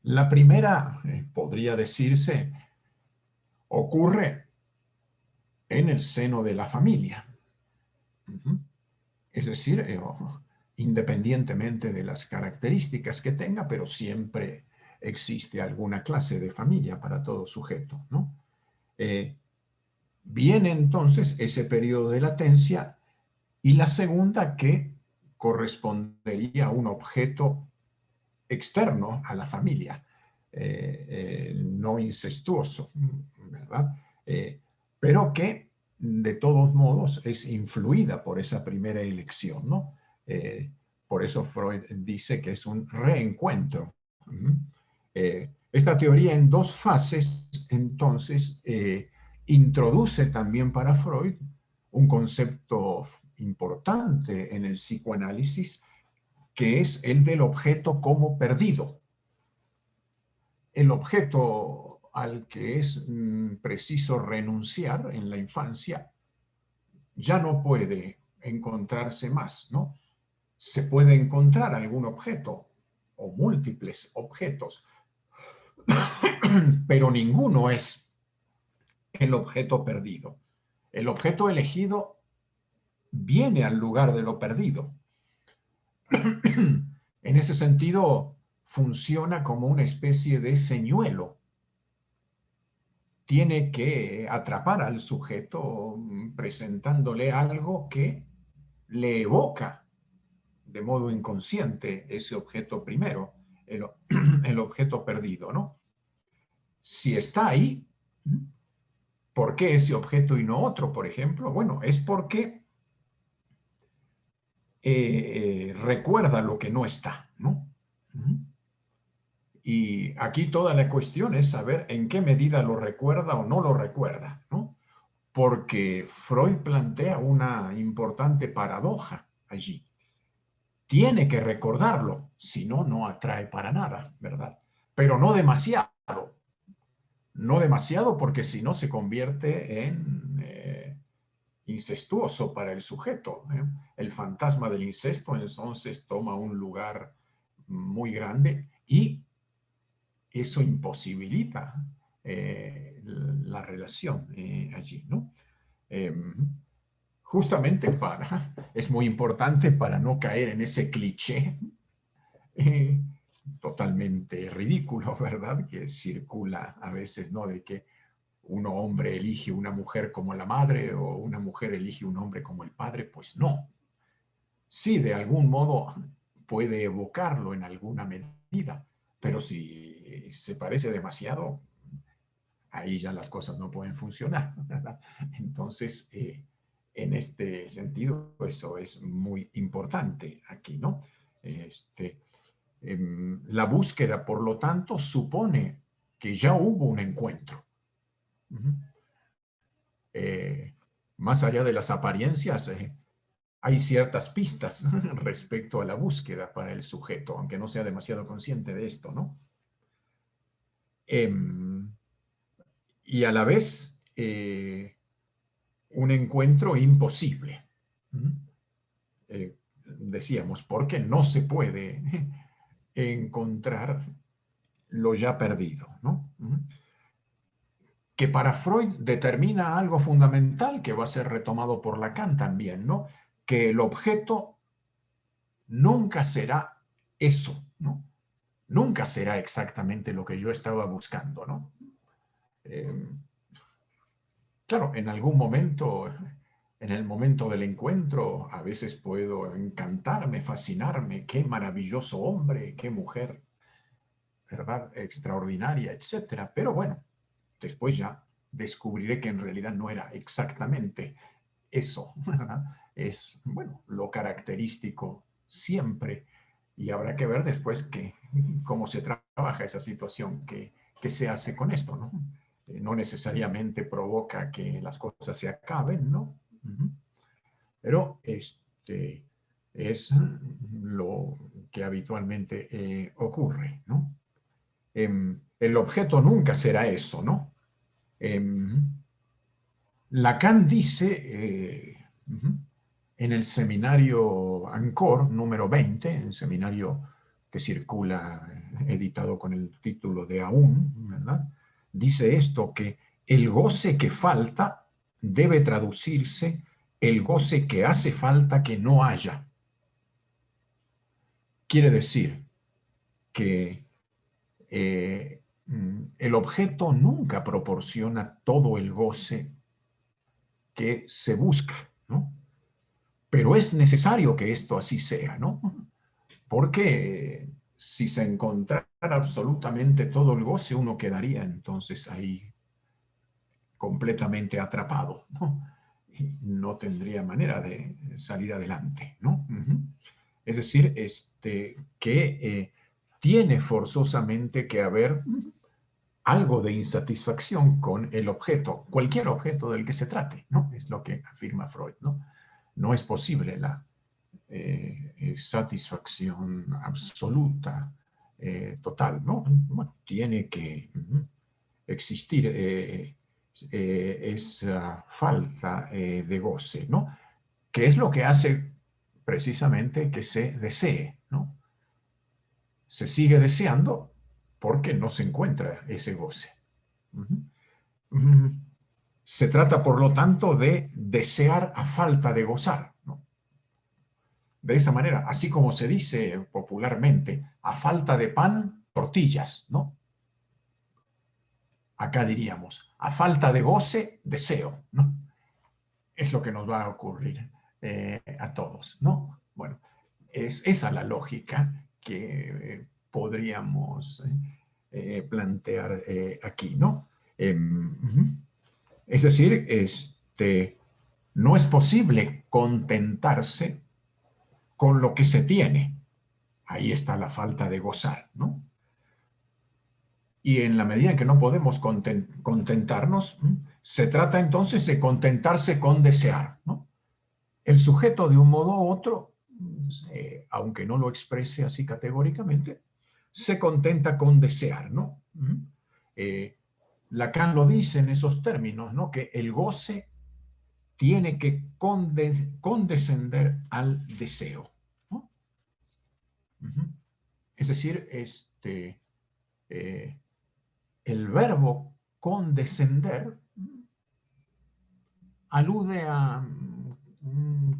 La primera, podría decirse, ocurre en el seno de la familia. Es decir, independientemente de las características que tenga, pero siempre existe alguna clase de familia para todo sujeto, ¿no? Viene entonces ese periodo de latencia y la segunda que correspondería a un objeto externo a la familia, no incestuoso, ¿verdad? Pero que de todos modos es influida por esa primera elección, ¿no? Por eso Freud dice que es un reencuentro. Esta teoría en dos fases, entonces, introduce también para Freud un concepto importante en el psicoanálisis, que es el del objeto como perdido. El objeto al que es preciso renunciar en la infancia ya no puede encontrarse más, ¿no? Se puede encontrar algún objeto o múltiples objetos, pero ninguno es el objeto perdido. El objeto elegido viene al lugar de lo perdido. En ese sentido, funciona como una especie de señuelo. Tiene que atrapar al sujeto presentándole algo que le evoca de modo inconsciente ese objeto primero, el, el objeto perdido, ¿no? Si está ahí, ¿por qué ese objeto y no otro, por ejemplo? Bueno, es porque recuerda lo que no está, ¿no? Y aquí toda la cuestión es saber en qué medida lo recuerda o no lo recuerda, ¿no? Porque Freud plantea una importante paradoja allí. Tiene que recordarlo, si no, no atrae para nada, ¿verdad? Pero no demasiado. No demasiado porque si no se convierte en incestuoso para el sujeto. El fantasma del incesto entonces toma un lugar muy grande y eso imposibilita la relación allí, ¿no? Eh, Justamente es muy importante para no caer en ese cliché eh, totalmente ridículo, ¿verdad? Que circula a veces, ¿no? De que un hombre elige una mujer como la madre o una mujer elige un hombre como el padre, pues no. Sí, de algún modo puede evocarlo en alguna medida, pero si se parece demasiado, ahí ya las cosas no pueden funcionar, ¿verdad? Entonces, en este sentido, eso es muy importante aquí, ¿no? Este, la búsqueda, por lo tanto, supone que ya hubo un encuentro. Eh, Más allá de las apariencias, hay ciertas pistas respecto a la búsqueda para el sujeto, aunque no sea demasiado consciente de esto, ¿no? Em, y a la vez, un encuentro imposible. Decíamos, porque no se puede encontrar lo ya perdido, ¿no? Que para Freud determina algo fundamental que va a ser retomado por Lacan también, ¿no? Que el objeto nunca será eso, ¿no? Nunca será exactamente lo que yo estaba buscando, ¿no? Eh, claro, en algún momento, en el momento del encuentro, a veces puedo encantarme, fascinarme, qué maravilloso hombre, qué mujer, ¿verdad? Extraordinaria, etcétera. Pero bueno, después ya descubriré que en realidad no era exactamente eso, ¿verdad? Es, bueno, lo característico siempre. Y habrá que ver después cómo se trabaja esa situación, qué se hace con esto, ¿no? No necesariamente provoca que las cosas se acaben, ¿no? Pero es lo que habitualmente ocurre, ¿no? el objeto nunca será eso, ¿no? Lacan dice en el seminario Ancor número 20, el seminario que circula editado con el título de Aún, ¿verdad? Dice esto, que el goce que falta debe traducirse el goce que hace falta que no haya. Quiere decir que el objeto nunca proporciona todo el goce que se busca, ¿no? Pero es necesario que esto así sea, ¿no? Porque si se encontrara absolutamente todo el goce, uno quedaría entonces ahí completamente atrapado, ¿no? Y no tendría manera de salir adelante, ¿no? Es decir, que tiene forzosamente que haber algo de insatisfacción con el objeto, cualquier objeto del que se trate, ¿no? Es lo que afirma Freud, ¿no? No es posible la satisfacción absoluta, total, ¿no? Bueno, tiene que existir esa falta de goce, ¿no? Que es lo que hace precisamente que se desee, ¿no? Se sigue deseando porque no se encuentra ese goce. Se trata, por lo tanto, de desear a falta de gozar, ¿no? De esa manera, así como se dice popularmente, a falta de pan, tortillas, ¿no? Acá diríamos, a falta de goce, deseo, ¿no? Es lo que nos va a ocurrir a todos, ¿no? Bueno, es esa la lógica que podríamos plantear aquí, ¿no? Es decir, no es posible contentarse con lo que se tiene. Ahí está la falta de gozar, ¿no? Y en la medida en que no podemos contentarnos, se trata entonces de contentarse con desear, ¿no? El sujeto, de un modo u otro, aunque no lo exprese así categóricamente, se contenta con desear, ¿no? Lacan lo dice en esos términos, ¿no? Que el goce tiene que condescender al deseo, ¿no? Es decir, eh, el verbo condescender alude a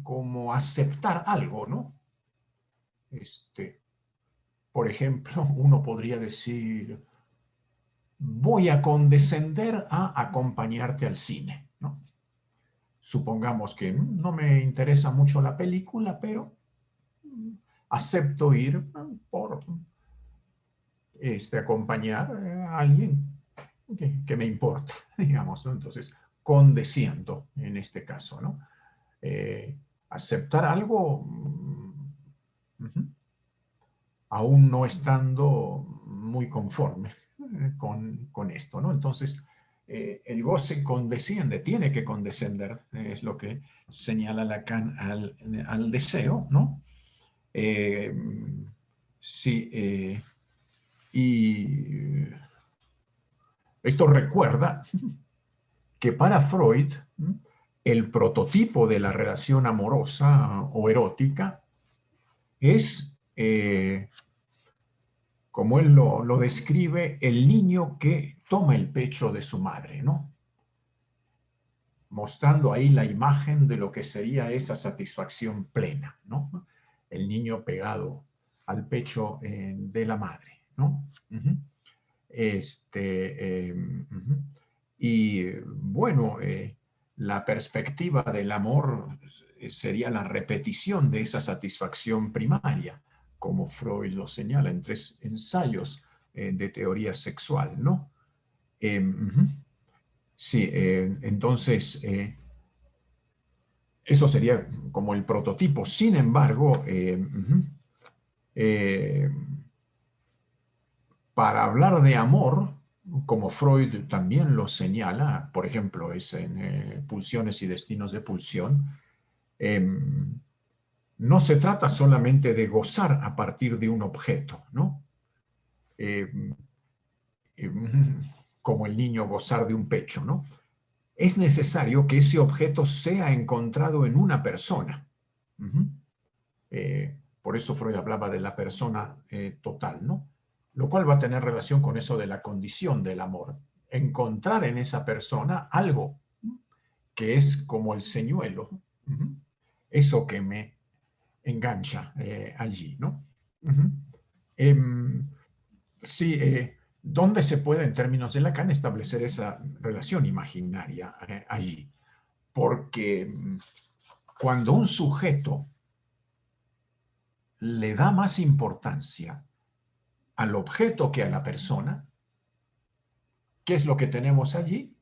como aceptar algo, ¿no? Por ejemplo, uno podría decir, voy a condescender a acompañarte al cine, ¿no? Supongamos que no me interesa mucho la película, pero acepto ir por acompañar a alguien que me importa, digamos, ¿no? Entonces, condesciendo en este caso, ¿no? Aceptar algo aún no estando muy conforme con esto, ¿no? Entonces, el goce condesciende, tiene que condescender, es lo que señala Lacan al deseo, ¿no? Sí, y esto recuerda que para Freud el prototipo de la relación amorosa o erótica es, como él lo describe, el niño que toma el pecho de su madre, ¿no? Mostrando ahí la imagen de lo que sería esa satisfacción plena, ¿no? El niño pegado al pecho de la madre, ¿no? Y bueno, la perspectiva del amor sería la repetición de esa satisfacción primaria, como Freud lo señala en 3 ensayos de teoría sexual, ¿no? Sí, entonces, eso sería como el prototipo. Sin embargo, para hablar de amor, como Freud también lo señala, por ejemplo, es en Pulsiones y Destinos de Pulsión, no se trata solamente de gozar a partir de un objeto, ¿no? como el niño gozar de un pecho, ¿no? Es necesario que ese objeto sea encontrado en una persona. Por eso Freud hablaba de la persona total, ¿no? Lo cual va a tener relación con eso de la condición del amor. Encontrar en esa persona algo que es como el señuelo, eso que me engancha allí, ¿no? Sí, ¿dónde se puede, en términos de Lacan, establecer esa relación imaginaria allí? Porque cuando un sujeto le da más importancia al objeto que a la persona, ¿qué es lo que tenemos allí?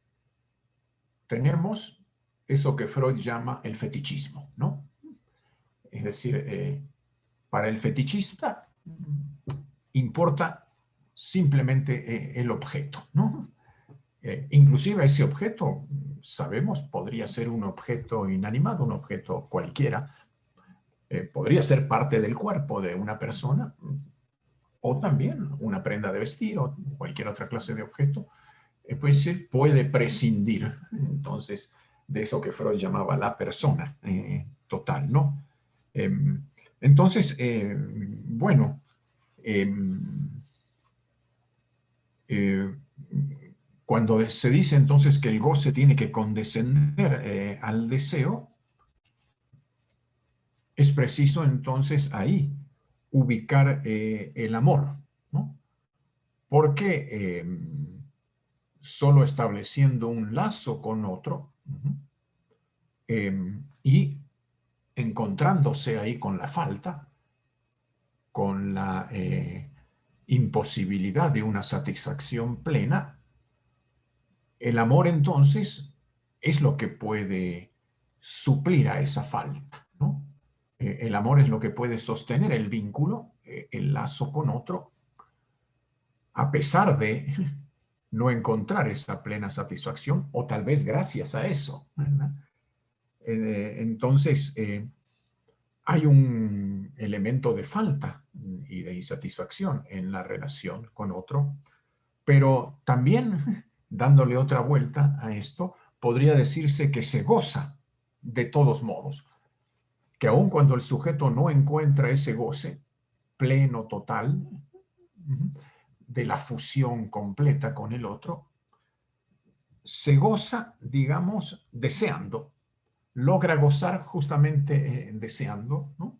Tenemos eso que Freud llama el fetichismo, ¿no? Es decir, para el fetichista importa simplemente el objeto, ¿no? Inclusive ese objeto, sabemos, podría ser un objeto inanimado, un objeto cualquiera, podría ser parte del cuerpo de una persona, o también una prenda de vestir o cualquier otra clase de objeto, pues se puede prescindir entonces de eso que Freud llamaba la persona total, ¿no? Entonces, bueno, eh, cuando se dice entonces que el goce tiene que condescender al deseo, es preciso entonces ahí ubicar el amor, ¿no? Porque solo estableciendo un lazo con otro y encontrándose ahí con la falta, con la imposibilidad de una satisfacción plena, el amor entonces es lo que puede suplir a esa falta, ¿no? El amor es lo que puede sostener el vínculo, el lazo con otro, a pesar de no encontrar esa plena satisfacción, o tal vez gracias a eso, ¿verdad? Entonces, hay un elemento de falta y de insatisfacción en la relación con otro, pero también, dándole otra vuelta a esto, podría decirse que se goza de todos modos, que aun cuando el sujeto no encuentra ese goce pleno, total, de la fusión completa con el otro, se goza, digamos, deseando, logra gozar justamente deseando, ¿no?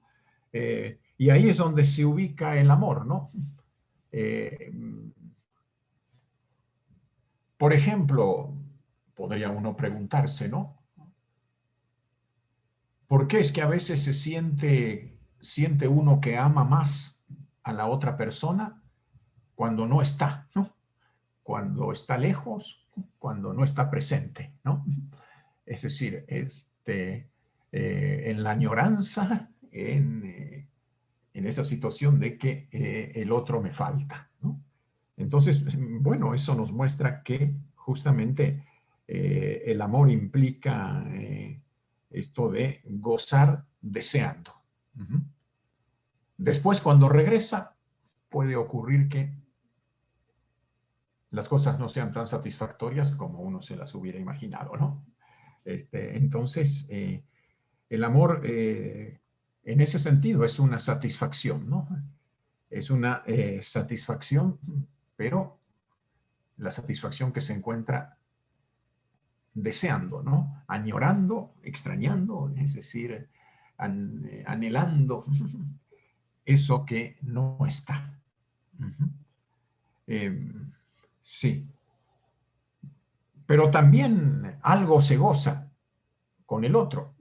Y ahí es donde se ubica el amor, ¿no? Eh, por ejemplo, podría uno preguntarse, ¿no? ¿Por qué es que a veces siente uno que ama más a la otra persona cuando no está, ¿no? Cuando está lejos, cuando no está presente, ¿no? Es decir, en la añoranza, en esa situación de que el otro me falta, ¿no? Entonces, bueno, eso nos muestra que justamente el amor implica esto de gozar deseando. Después, cuando regresa, puede ocurrir que las cosas no sean tan satisfactorias como uno se las hubiera imaginado, ¿no? Entonces, el amor, en ese sentido, es una satisfacción, ¿no? Es una satisfacción, pero la satisfacción que se encuentra deseando, ¿no? Añorando, extrañando, es decir, anhelando eso que no está. Sí, pero también algo se goza con el otro,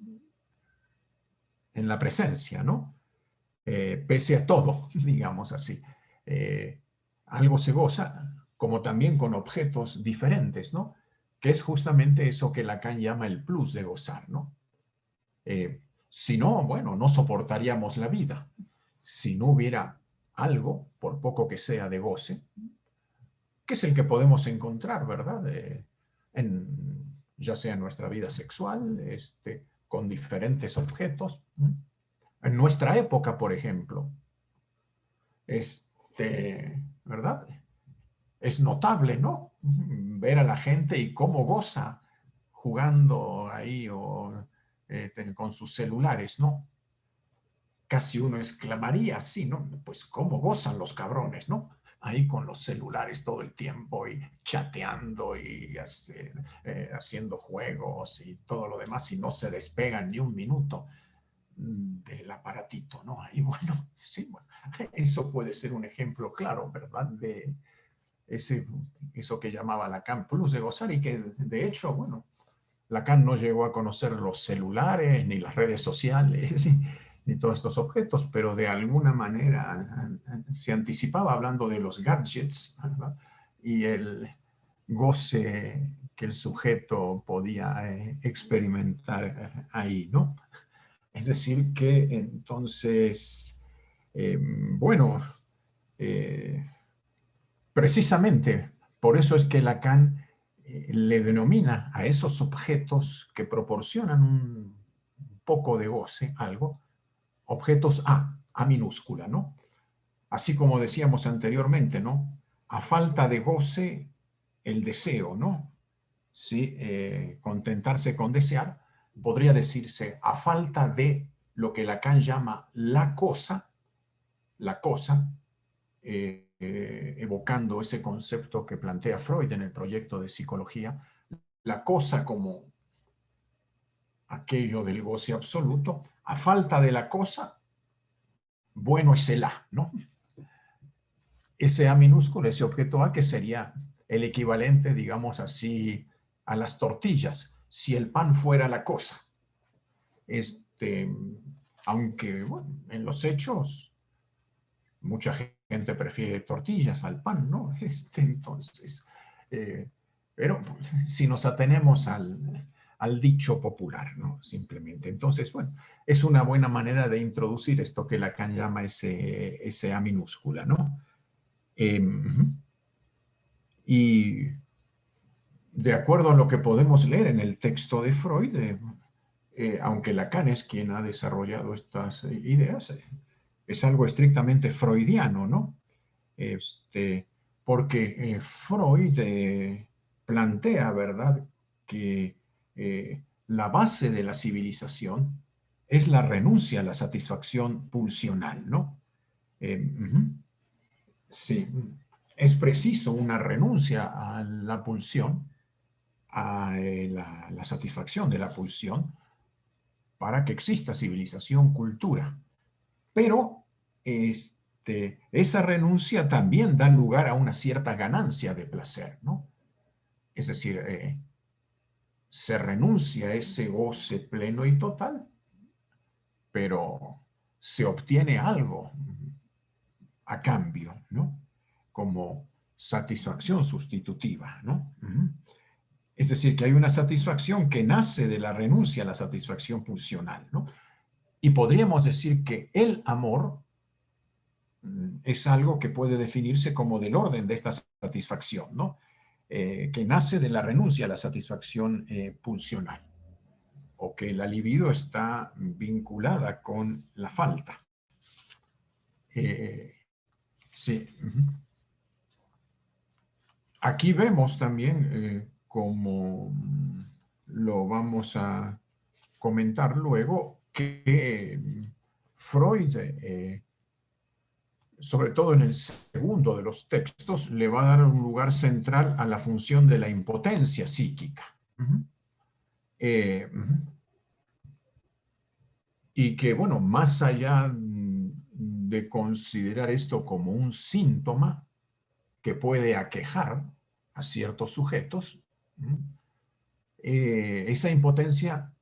en la presencia, ¿no? Pese a todo, digamos así. Algo se goza, como también con objetos diferentes, ¿no? Que es justamente eso que Lacan llama el plus de gozar, ¿no? Si no, bueno, no soportaríamos la vida. Si no hubiera algo, por poco que sea de goce, que es el que podemos encontrar, ¿verdad? Ya sea en nuestra vida sexual, con diferentes objetos. En nuestra época, por ejemplo, ¿verdad? es notable, ¿no? Ver a la gente y cómo goza jugando ahí o con sus celulares, ¿no? Casi uno exclamaría así, ¿no? Pues cómo gozan los cabrones, ¿no? Ahí con los celulares todo el tiempo y chateando y haciendo juegos y todo lo demás y no se despegan ni un minuto del aparatito, ¿no? Ahí, bueno, sí, bueno, eso puede ser un ejemplo claro, ¿verdad? De eso que llamaba Lacan Plus de gozar y que de hecho, bueno, Lacan no llegó a conocer los celulares, ni las redes sociales, ni todos estos objetos, pero de alguna manera se anticipaba hablando de los gadgets, ¿verdad? Y el goce que el sujeto podía experimentar ahí, ¿no? Es decir, que entonces, bueno, eh, precisamente por eso es que Lacan le denomina a esos objetos que proporcionan un poco de goce, algo, objetos A minúscula, ¿no? Así como decíamos anteriormente, ¿no? A falta de goce, el deseo, ¿no? Sí, contentarse con desear, podría decirse a falta de lo que Lacan llama la cosa, evocando ese concepto que plantea Freud en el proyecto de psicología, la cosa como aquello del goce absoluto, a falta de la cosa, bueno es el A, ¿no? Ese A minúsculo, ese objeto A que sería el equivalente, digamos así, a las tortillas, si el pan fuera la cosa. Aunque, bueno, en los hechos, mucha gente prefiere tortillas al pan, ¿no? Entonces, eh, pero si nos atenemos al dicho popular, ¿no? Simplemente. Entonces, bueno, es una buena manera de introducir esto que Lacan llama ese A minúscula, ¿no? Eh, y de acuerdo a lo que podemos leer en el texto de Freud, aunque Lacan es quien ha desarrollado estas ideas, es algo estrictamente freudiano, ¿no? Porque Freud plantea, ¿verdad?, que la base de la civilización es la renuncia a la satisfacción pulsional, ¿no? Sí, es preciso una renuncia a la pulsión, a la satisfacción de la pulsión, para que exista civilización, cultura. Pero esa renuncia también da lugar a una cierta ganancia de placer, ¿no? Es decir, se renuncia a ese goce pleno y total, pero se obtiene algo a cambio, ¿no? Como satisfacción sustitutiva, ¿no? Es decir, que hay una satisfacción que nace de la renuncia a la satisfacción pulsional, ¿no? Y podríamos decir que el amor es algo que puede definirse como del orden de esta satisfacción, ¿no? Que nace de la renuncia a la satisfacción pulsional, o que la libido está vinculada con la falta. Sí. Aquí vemos también, como lo vamos a comentar luego, que Freud, sobre todo en el segundo de los textos, le va a dar un lugar central a la función de la impotencia psíquica. Y que, bueno, más allá de considerar esto como un síntoma que puede aquejar a ciertos sujetos, esa impotencia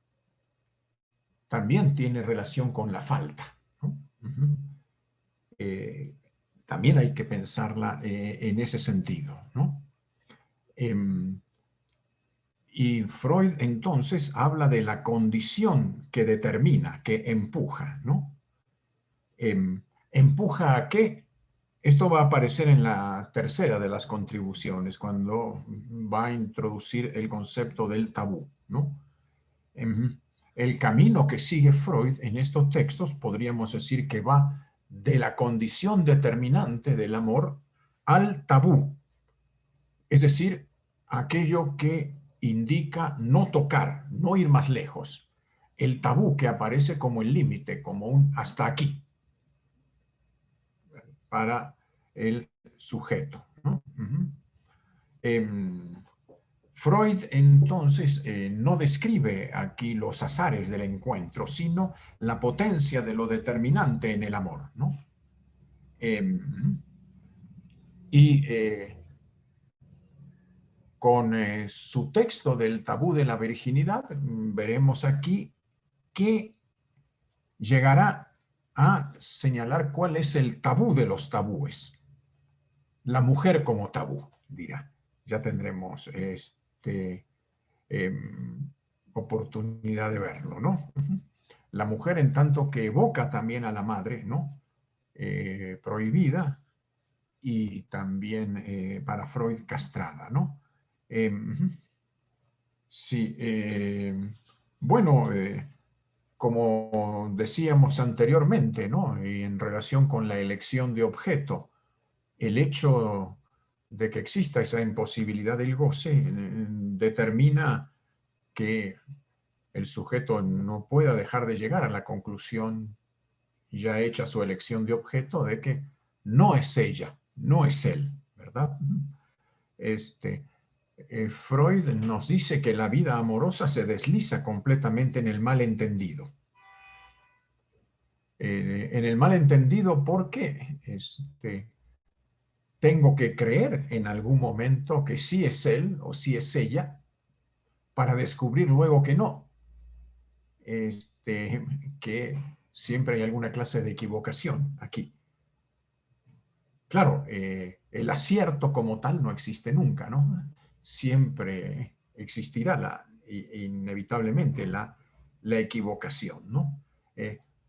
también tiene relación con la falta, ¿no? También hay que pensarla en ese sentido, ¿no? Y Freud entonces habla de la condición que determina, que empuja, ¿no? ¿Empuja a qué? Esto va a aparecer en la tercera de las contribuciones, cuando va a introducir el concepto del tabú, ¿no? El camino que sigue Freud en estos textos podríamos decir que va de la condición determinante del amor al tabú, Es decir, aquello que indica no tocar, no ir más lejos. El tabú que aparece como el límite, como un hasta aquí para el sujeto, ¿no? Freud entonces no describe aquí los azares del encuentro, sino la potencia de lo determinante en el amor, ¿no? Y con su texto del tabú de la virginidad, veremos aquí que llegará a señalar cuál es el tabú de los tabúes. La mujer como tabú, dirá. Ya tendremos oportunidad de verlo, ¿no? La mujer en tanto que evoca también a la madre, ¿no? Prohibida y también para Freud castrada, ¿no? Sí, bueno, como decíamos anteriormente, ¿no? Y en relación con la elección de objeto, el hecho de que exista esa imposibilidad del goce determina que el sujeto no pueda dejar de llegar a la conclusión ya hecha su elección de objeto de que no es ella, no es él, ¿verdad? Freud nos dice que la vida amorosa se desliza completamente en el malentendido. En el malentendido porque tengo que creer en algún momento que sí es él o sí es ella para descubrir luego que no. Que siempre hay alguna clase de equivocación aquí. Claro, el acierto como tal no existe nunca, ¿no? Siempre existirá inevitablemente la equivocación, ¿no?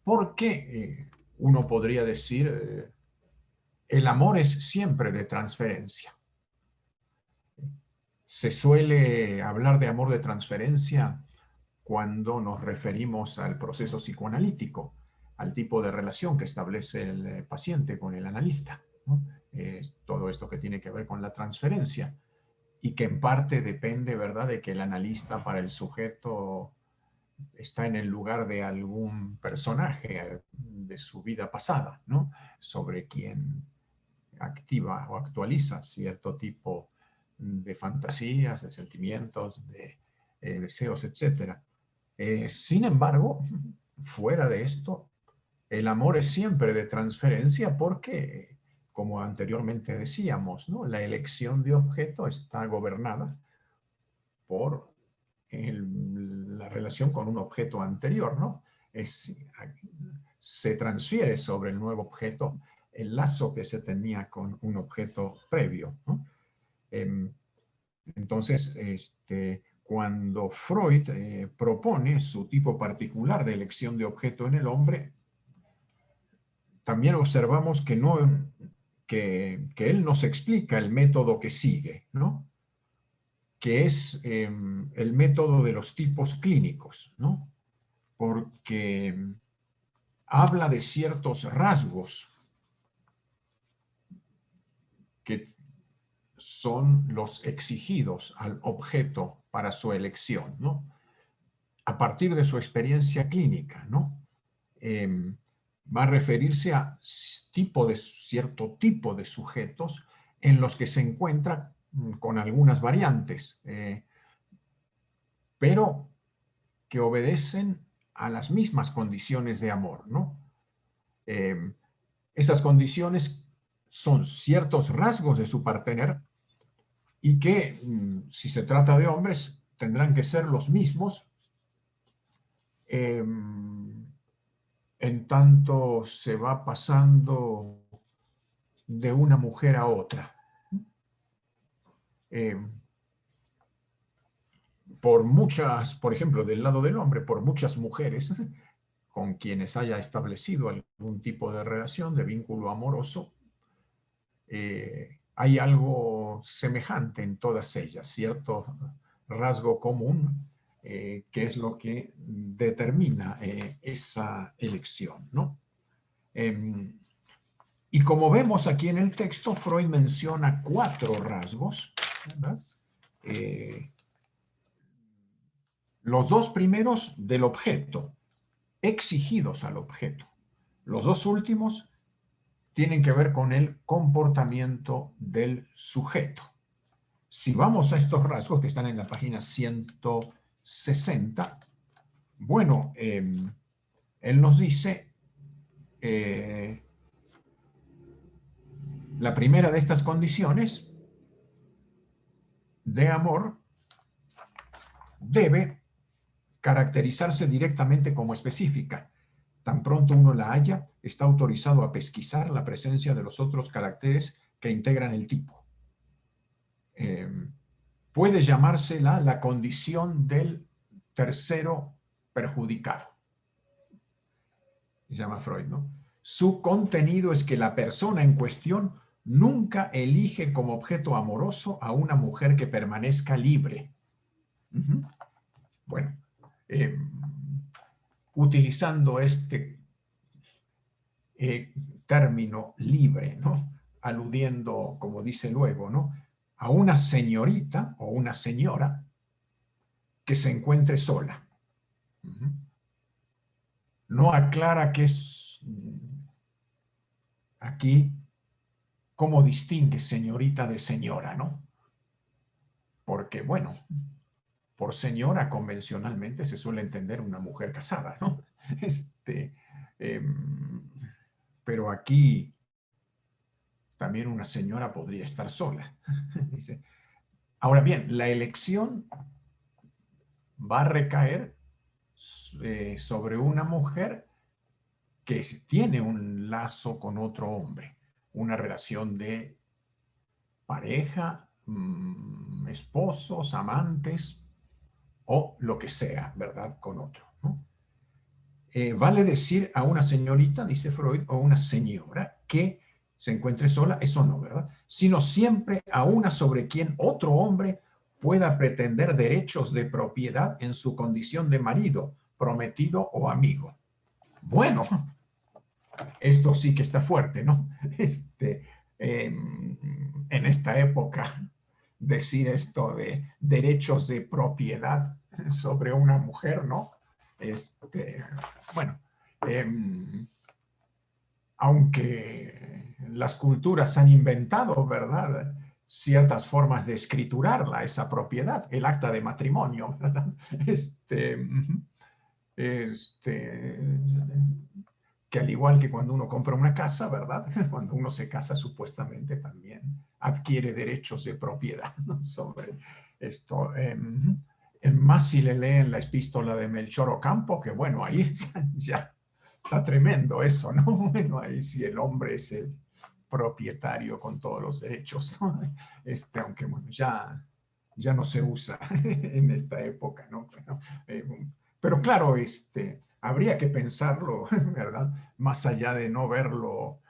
Porque uno podría decir, el amor es siempre de transferencia. Se suele hablar de amor de transferencia cuando nos referimos al proceso psicoanalítico, al tipo de relación que establece el paciente con el analista, ¿no? Todo esto que tiene que ver con la transferencia y que en parte depende, ¿verdad?, de que el analista para el sujeto está en el lugar de algún personaje de su vida pasada, ¿no? Sobre quien activa o actualiza cierto tipo de fantasías, de sentimientos, de deseos, etc. Sin embargo, fuera de esto, el amor es siempre de transferencia porque, como anteriormente decíamos, ¿no? La elección de objeto está gobernada por la relación con un objeto anterior, ¿no? Se transfiere sobre el nuevo objeto el lazo que se tenía con un objeto previo, ¿no? Entonces, cuando Freud propone su tipo particular de elección de objeto en el hombre, también observamos que él nos explica el método que sigue, ¿no? Que es el método de los tipos clínicos, ¿no? Porque habla de ciertos rasgos que son los exigidos al objeto para su elección, ¿no? A partir de su experiencia clínica, ¿no? Va a referirse a cierto tipo de sujetos en los que se encuentra con algunas variantes, pero que obedecen a las mismas condiciones de amor, ¿no? Esas condiciones son ciertos rasgos de su partener y que, si se trata de hombres, tendrán que ser los mismos en tanto se va pasando de una mujer a otra. Por ejemplo, del lado del hombre, por muchas mujeres con quienes haya establecido algún tipo de relación, de vínculo amoroso, hay algo semejante en todas ellas, cierto rasgo común, que es lo que determina esa elección, ¿no? Y como vemos aquí en el texto, Freud menciona 4 rasgos ¿verdad? Los dos primeros del objeto, exigidos al objeto. Los dos últimos tienen que ver con el comportamiento del sujeto. Si vamos a estos rasgos que están en la página 160, bueno, él nos dice, la primera de estas condiciones de amor debe caracterizarse directamente como específica. Tan pronto uno la haya, está autorizado a pesquisar la presencia de los otros caracteres que integran el tipo. Puede llamársela la condición del tercero perjudicado. Se llama Freud, ¿no? Su contenido es que la persona en cuestión nunca elige como objeto amoroso a una mujer que permanezca libre. Bueno, utilizando este término libre, ¿no? Aludiendo, como dice luego, ¿no? A una señorita o una señora que se encuentre sola. No aclara que es aquí cómo distingue señorita de señora, ¿no? Porque, bueno, por señora convencionalmente se suele entender una mujer casada, ¿no? Pero aquí también una señora podría estar sola. Dice. Ahora bien, la elección va a recaer sobre una mujer que tiene un lazo con otro hombre, una relación de pareja, esposos, amantes o lo que sea, ¿verdad? Con otro, ¿no? Vale decir a una señorita, dice Freud, o una señora que se encuentre sola, eso no, ¿verdad? Sino siempre a una sobre quien otro hombre pueda pretender derechos de propiedad en su condición de marido, prometido o amigo. Bueno, esto sí que está fuerte, ¿no? En esta época, decir esto de derechos de propiedad sobre una mujer, ¿no? Bueno, aunque las culturas han inventado, ¿verdad? Ciertas formas de escriturarla, esa propiedad, el acta de matrimonio, ¿verdad? Que al igual que cuando uno compra una casa, ¿verdad? Cuando uno se casa, supuestamente también adquiere derechos de propiedad, ¿no? Sobre esto. Más si le leen la epístola de Melchor Ocampo, que bueno, ahí ya está tremendo eso, ¿no? Bueno, ahí sí el hombre es el propietario con todos los derechos, ¿no? Aunque bueno, ya no se usa en esta época, ¿no? Pero claro, habría que pensarlo, ¿verdad? Más allá de no verlo,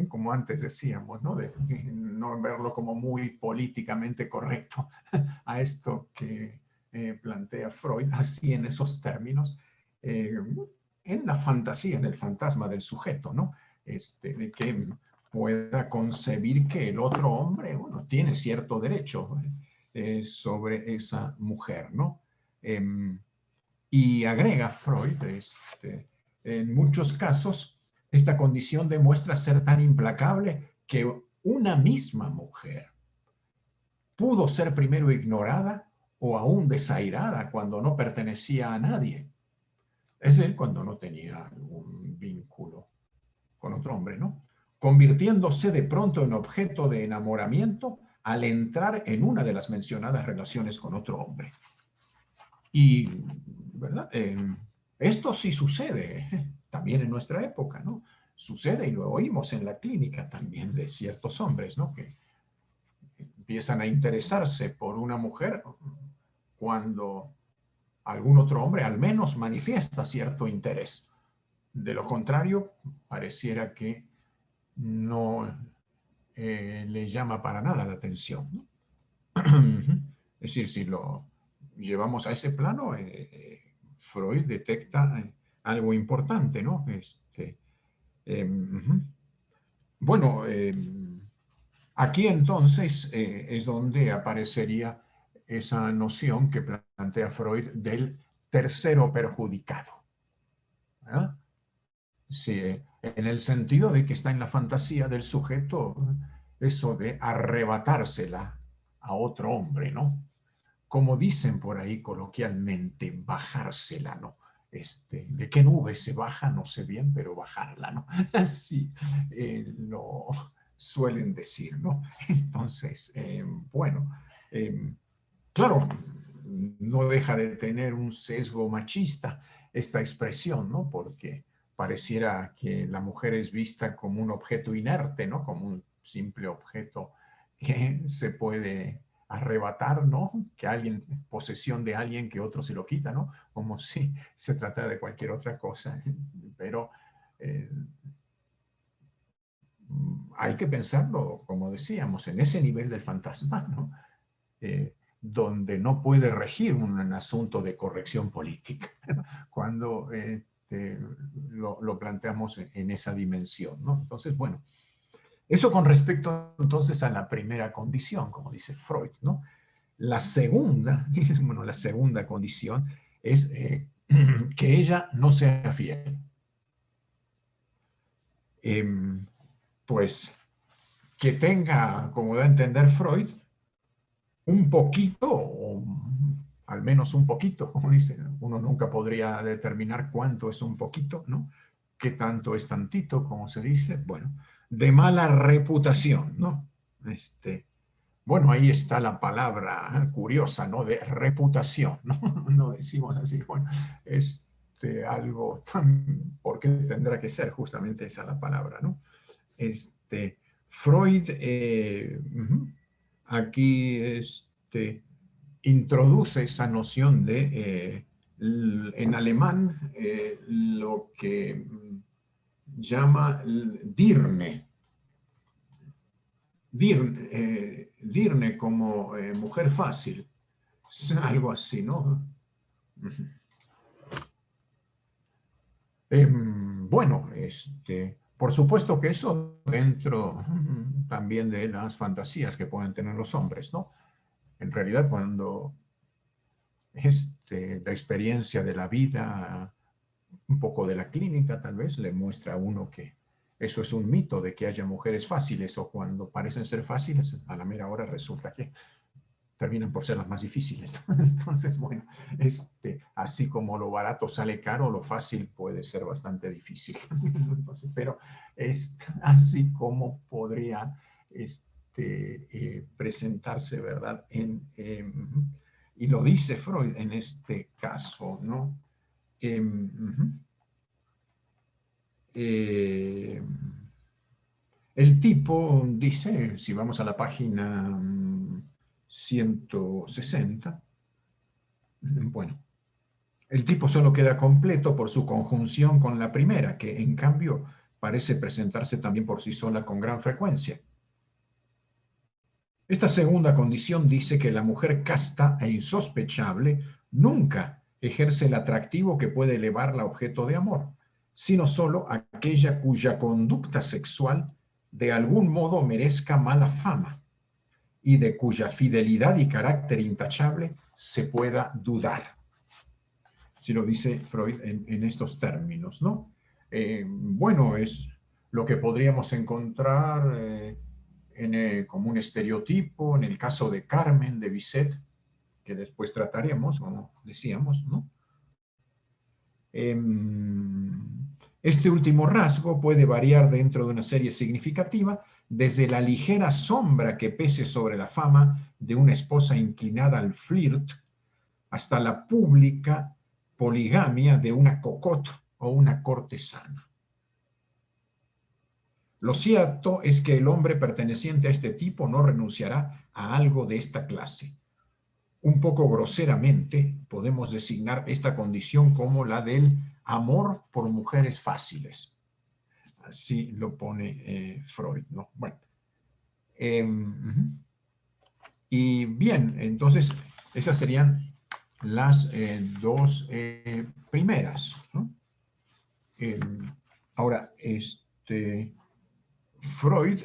como antes decíamos, ¿no? De no verlo como muy políticamente correcto a esto que plantea Freud, así en esos términos, en la fantasía, en el fantasma del sujeto, ¿no? De que pueda concebir que el otro hombre, bueno, tiene cierto derecho sobre esa mujer, ¿no? Y agrega Freud, en muchos casos, esta condición demuestra ser tan implacable que una misma mujer pudo ser primero ignorada o aún desairada cuando no pertenecía a nadie. Es decir, cuando no tenía algún vínculo con otro hombre, ¿no? Convirtiéndose de pronto en objeto de enamoramiento al entrar en una de las mencionadas relaciones con otro hombre. Y, ¿verdad? Esto sí sucede también en nuestra época, ¿no? Sucede y lo oímos en la clínica también de ciertos hombres, ¿no? Que empiezan a interesarse por una mujer cuando algún otro hombre al menos manifiesta cierto interés. De lo contrario, pareciera que no le llama para nada la atención, ¿no? Es decir, si lo llevamos a ese plano, Freud detecta algo importante, ¿no? Bueno, Aquí entonces es donde aparecería esa noción que plantea Freud del tercero perjudicado. ¿Verdad? Sí, en el sentido de que está en la fantasía del sujeto eso de arrebatársela a otro hombre, ¿no? Como dicen por ahí coloquialmente, bajársela, ¿no? ¿De qué nube se baja? No sé bien, pero bajarla, ¿no? Así lo suelen decir, ¿no? Entonces, bueno, eh, claro, no deja de tener un sesgo machista esta expresión, ¿no? Porque pareciera que la mujer es vista como un objeto inerte, ¿no? Como un simple objeto que se puede arrebatar, ¿no? Que alguien, posesión de alguien que otro se lo quita, ¿no? Como si se tratara de cualquier otra cosa. Pero eh, hay que pensarlo, como decíamos, en ese nivel del fantasma, ¿no? Donde no puede regir un asunto de corrección política, cuando lo planteamos en esa dimensión, ¿no? Entonces, bueno, eso con respecto entonces a la primera condición, como dice Freud, ¿no? La segunda, bueno, la segunda condición es que ella no sea fiel. Em, pues que tenga, como da a entender Freud, un poquito, o al menos un poquito, como dice, uno nunca podría determinar cuánto es un poquito, ¿no? ¿Qué tanto es tantito, como se dice? Bueno, de mala reputación, ¿no? Bueno, ahí está la palabra curiosa, ¿no? De reputación, ¿no? No decimos así, bueno, algo tan, ¿por qué tendrá que ser justamente esa la palabra, ¿no? Freud, aquí, introduce esa noción de, en alemán, lo que llama Dirne. Dirne como mujer fácil. Algo así, ¿no? Bueno, por supuesto que eso dentro también de las fantasías que pueden tener los hombres, ¿no? En realidad, cuando la experiencia de la vida, un poco de la clínica tal vez, le muestra a uno que eso es un mito de que haya mujeres fáciles o cuando parecen ser fáciles, a la mera hora resulta que terminan por ser las más difíciles. Entonces, bueno, así como lo barato sale caro, lo fácil puede ser bastante difícil. Entonces, pero así como podría presentarse, ¿verdad? Y lo dice Freud en este caso, ¿no? Eh, el tipo dice, si vamos a la página 160, bueno, el tipo solo queda completo por su conjunción con la primera, que en cambio parece presentarse también por sí sola con gran frecuencia. Esta segunda condición dice que la mujer casta e insospechable nunca ejerce el atractivo que puede elevarla a objeto de amor, sino solo aquella cuya conducta sexual de algún modo merezca mala fama y de cuya fidelidad y carácter intachable se pueda dudar. Si lo dice Freud en estos términos, ¿no? Bueno, es lo que podríamos encontrar como un estereotipo en el caso de Carmen de Bizet, que después trataremos, como decíamos, ¿no? Este último rasgo puede variar dentro de una serie significativa, desde la ligera sombra que pese sobre la fama de una esposa inclinada al flirt, hasta la pública poligamia de una cocotte o una cortesana. Lo cierto es que el hombre perteneciente a este tipo no renunciará a algo de esta clase. Un poco groseramente podemos designar esta condición como la del amor por mujeres fáciles. Así lo pone Freud, ¿no? Bueno. Y bien, entonces esas serían las dos primeras, ¿no? Ahora, Freud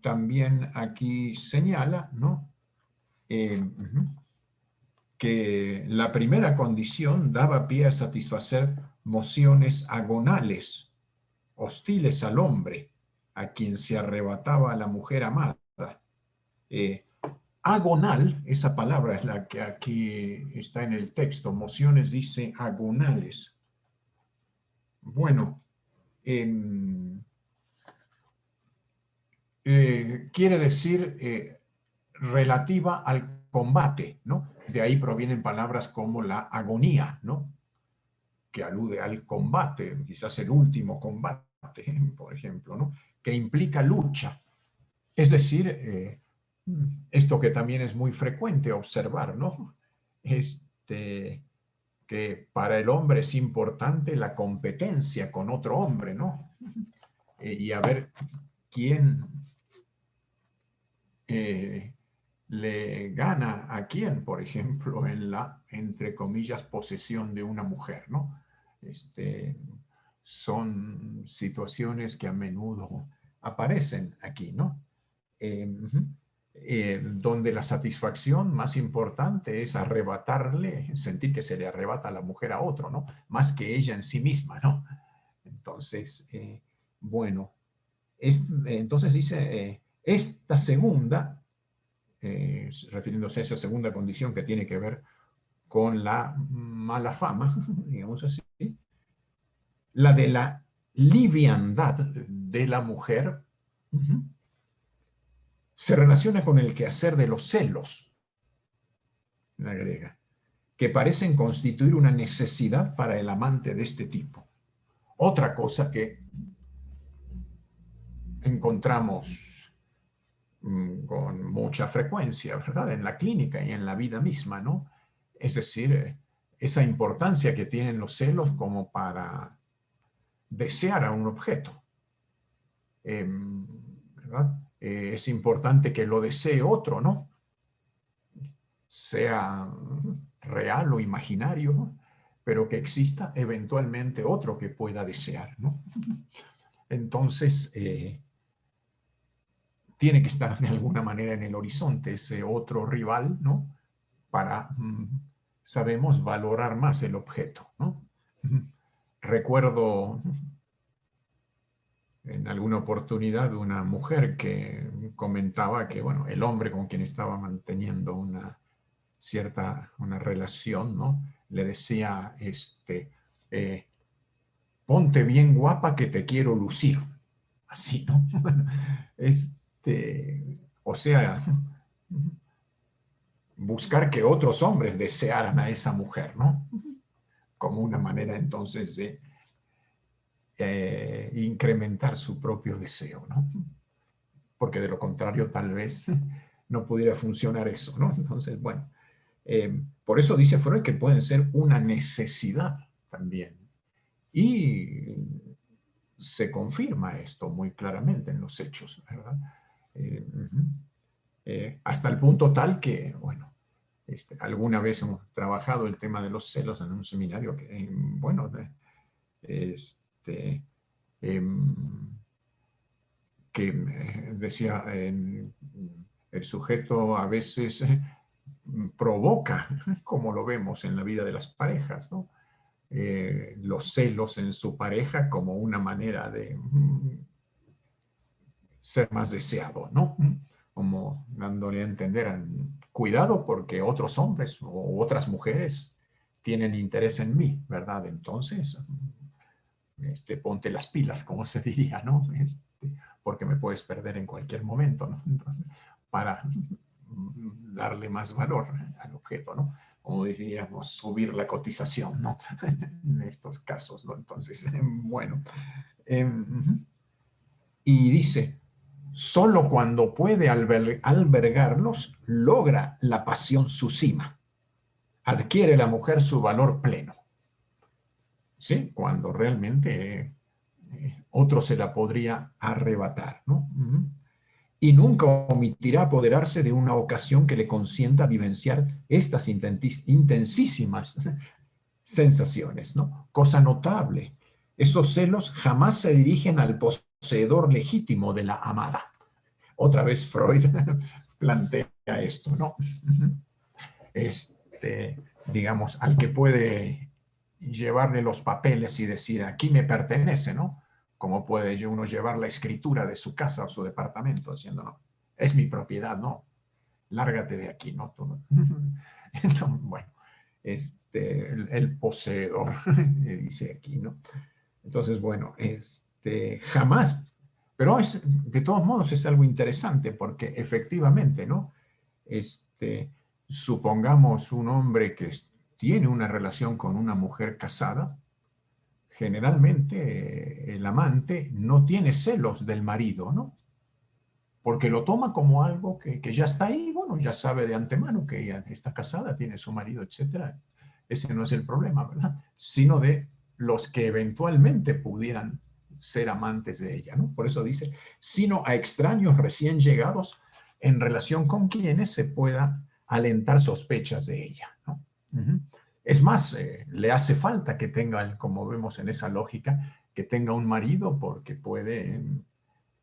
también aquí señala, ¿no? Que la primera condición daba pie a satisfacer mociones agonales, hostiles al hombre, a quien se arrebataba a la mujer amada. Eh, Agonal, esa palabra es la que aquí está en el texto, mociones dice agonales. Bueno, quiere decir relativa al combate, ¿no? De ahí provienen palabras como la agonía, ¿no? Que alude al combate, quizás el último combate, por ejemplo, ¿no? Que implica lucha. Es decir, esto que también es muy frecuente observar, ¿no? Que para el hombre es importante la competencia con otro hombre, ¿no? Y a ver quién le gana a quién, por ejemplo, en la, entre comillas, posesión de una mujer, ¿no? Son situaciones que a menudo aparecen aquí, ¿no? Donde la satisfacción más importante es arrebatarle, sentir que se le arrebata a la mujer a otro, ¿no? Más que ella en sí misma, ¿no? Entonces, bueno, entonces dice, esta segunda, refiriéndose a esa segunda condición que tiene que ver con la mala fama, digamos así, la de la liviandad de la mujer, se relaciona con el quehacer de los celos, agrega, que parecen constituir una necesidad para el amante de este tipo. Otra cosa que encontramos con mucha frecuencia, ¿verdad? En la clínica y en la vida misma, ¿no? Es decir, esa importancia que tienen los celos como para desear a un objeto, ¿verdad? Es importante que lo desee otro, ¿no? Sea real o imaginario, pero que exista eventualmente otro que pueda desear, ¿no? Entonces, tiene que estar de alguna manera en el horizonte ese otro rival, ¿no? Para, sabemos, valorar más el objeto, ¿no? Recuerdo en alguna oportunidad una mujer que comentaba que, bueno, el hombre con quien estaba manteniendo una una relación, ¿no? Le decía, eh, ponte bien guapa que te quiero lucir. Así, ¿no? O sea, buscar que otros hombres desearan a esa mujer, ¿no? Como una manera entonces de incrementar su propio deseo, ¿no? Porque de lo contrario tal vez no pudiera funcionar eso, ¿no? Entonces, bueno, por eso dice Freud que pueden ser una necesidad también. Y se confirma esto muy claramente en los hechos, ¿verdad? Hasta el punto tal que, bueno, alguna vez hemos trabajado el tema de los celos en un seminario que, bueno, em, que decía, el sujeto a veces provoca, como lo vemos en la vida de las parejas, ¿no? Los celos en su pareja como una manera de ser más deseado, ¿no? Como dándole a entender, cuidado porque otros hombres o otras mujeres tienen interés en mí, ¿verdad? Entonces, ponte las pilas, como se diría, ¿no? Porque me puedes perder en cualquier momento, ¿no? Entonces, para darle más valor al objeto, ¿no? Como diríamos, subir la cotización, ¿no? En estos casos, ¿no? Entonces, bueno. Y dice, solo cuando puede albergarlos, logra la pasión su cima. Adquiere la mujer su valor pleno. ¿Sí? Cuando realmente otro se la podría arrebatar, ¿no? Y nunca omitirá apoderarse de una ocasión que le consienta vivenciar estas intensísimas sensaciones, ¿no? Cosa notable. Esos celos jamás se dirigen al poseedor legítimo de la amada. Otra vez Freud plantea esto, ¿no? Digamos, al que puede llevarle los papeles y decir, aquí me pertenece, ¿no? Como puede uno llevar la escritura de su casa o su departamento, diciendo, no, es mi propiedad, no, lárgate de aquí, ¿no? Tú no. Entonces, bueno, el poseedor, dice aquí, ¿no? Entonces, bueno, jamás, pero de todos modos es algo interesante porque efectivamente, ¿no? Supongamos un hombre que tiene una relación con una mujer casada, generalmente el amante no tiene celos del marido, ¿no? Porque lo toma como algo que ya está ahí, bueno, ya sabe de antemano que ella está casada, tiene su marido, etcétera. Ese no es el problema, ¿verdad? Sino de los que eventualmente pudieran ser amantes de ella, ¿no? Por eso dice, sino a extraños recién llegados en relación con quienes se pueda alentar sospechas de ella, ¿no? Es más, le hace falta que tenga, como vemos en esa lógica, que tenga un marido porque puede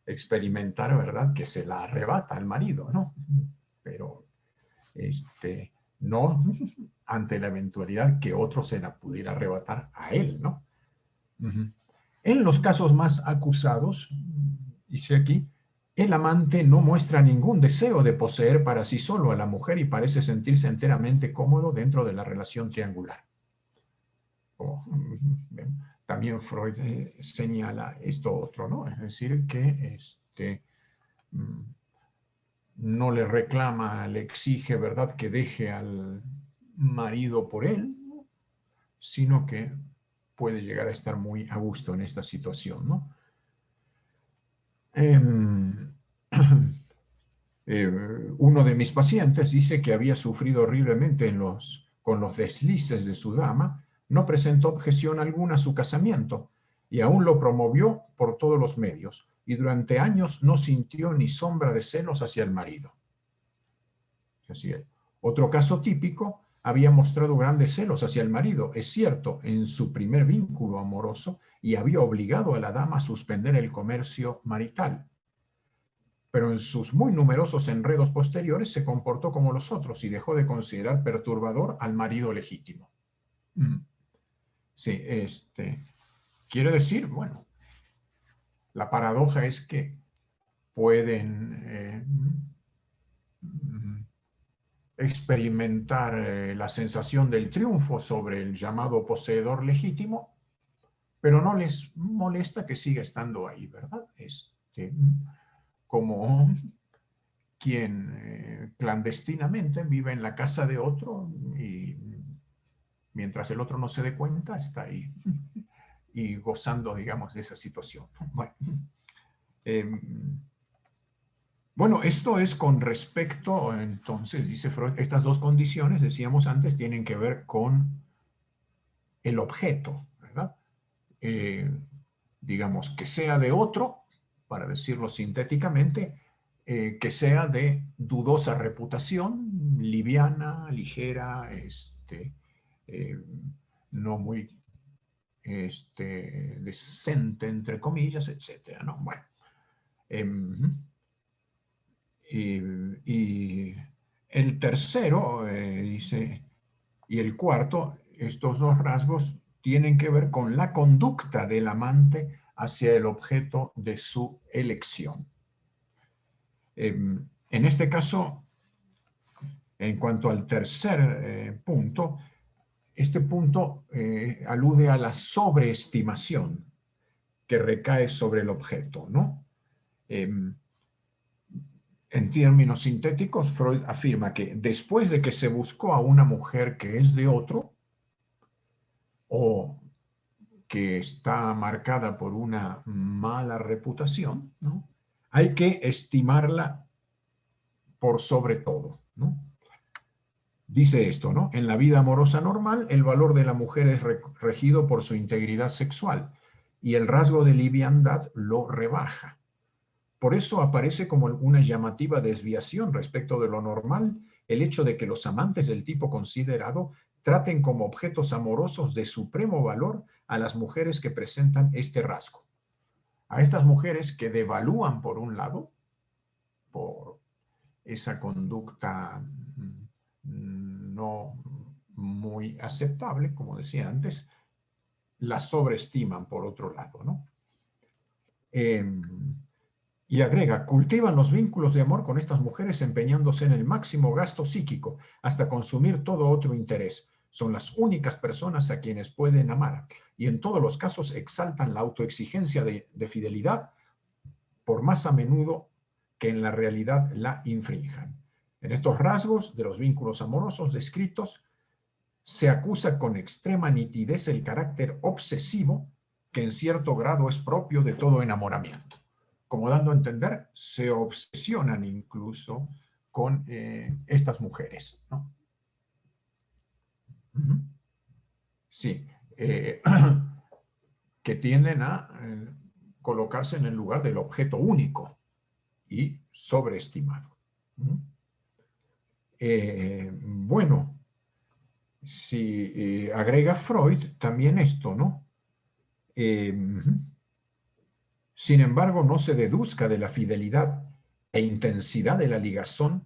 experimentar, ¿verdad?, que se la arrebata al marido, ¿no? Pero no ante la eventualidad que otro se la pudiera arrebatar a él, ¿no? En los casos más acusados, dice aquí, el amante no muestra ningún deseo de poseer para sí solo a la mujer y parece sentirse enteramente cómodo dentro de la relación triangular. También Freud señala esto otro, ¿no? Es decir, que no le reclama, le exige, ¿verdad?, que deje al marido por él, sino que puede llegar a estar muy a gusto en esta situación, ¿no? Uno de mis pacientes dice que había sufrido horriblemente con los deslices de su dama, no presentó objeción alguna a su casamiento y aún lo promovió por todos los medios y durante años no sintió ni sombra de celos hacia el marido. Así es. Otro caso típico, había mostrado grandes celos hacia el marido, es cierto, en su primer vínculo amoroso y había obligado a la dama a suspender el comercio marital. Pero en sus muy numerosos enredos posteriores se comportó como los otros y dejó de considerar perturbador al marido legítimo. Sí, quiere decir, bueno, la paradoja es que pueden experimentar la sensación del triunfo sobre el llamado poseedor legítimo, pero no les molesta que siga estando ahí, ¿verdad? Como quien clandestinamente vive en la casa de otro y mientras el otro no se dé cuenta, está ahí y gozando, digamos, de esa situación. Bueno, esto es con respecto, entonces, dice Freud, estas dos condiciones, decíamos antes, tienen que ver con el objeto, ¿verdad? Digamos, que sea de otro, para decirlo sintéticamente, que sea de dudosa reputación, liviana, ligera, no muy decente, entre comillas, etcétera, ¿no? Bueno. Y el tercero, dice, y el cuarto, estos dos rasgos tienen que ver con la conducta del amante hacia el objeto de su elección. En este caso, en cuanto al tercer punto, este punto alude a la sobreestimación que recae sobre el objeto, ¿no? En términos sintéticos, Freud afirma que después de que se buscó a una mujer que es de otro, o que está marcada por una mala reputación, ¿no?, hay que estimarla por sobre todo, ¿no? Dice esto, ¿no? En la vida amorosa normal, el valor de la mujer es regido por su integridad sexual y el rasgo de liviandad lo rebaja. Por eso aparece como una llamativa desviación respecto de lo normal el hecho de que los amantes del tipo considerado traten como objetos amorosos de supremo valor a las mujeres que presentan este rasgo. A estas mujeres que devalúan por un lado, por esa conducta no muy aceptable, como decía antes, la sobreestiman por otro lado, ¿no? Y agrega, cultivan los vínculos de amor con estas mujeres empeñándose en el máximo gasto psíquico hasta consumir todo otro interés. Son las únicas personas a quienes pueden amar y en todos los casos exaltan la autoexigencia de fidelidad por más a menudo que en la realidad la infrinjan. En estos rasgos de los vínculos amorosos descritos se acusa con extrema nitidez el carácter obsesivo que en cierto grado es propio de todo enamoramiento. Como dando a entender, se obsesionan incluso con estas mujeres, ¿no? Sí, que tienden a colocarse en el lugar del objeto único y sobreestimado. Bueno, si agrega Freud también esto, ¿no? Sin embargo, no se deduzca de la fidelidad e intensidad de la ligazón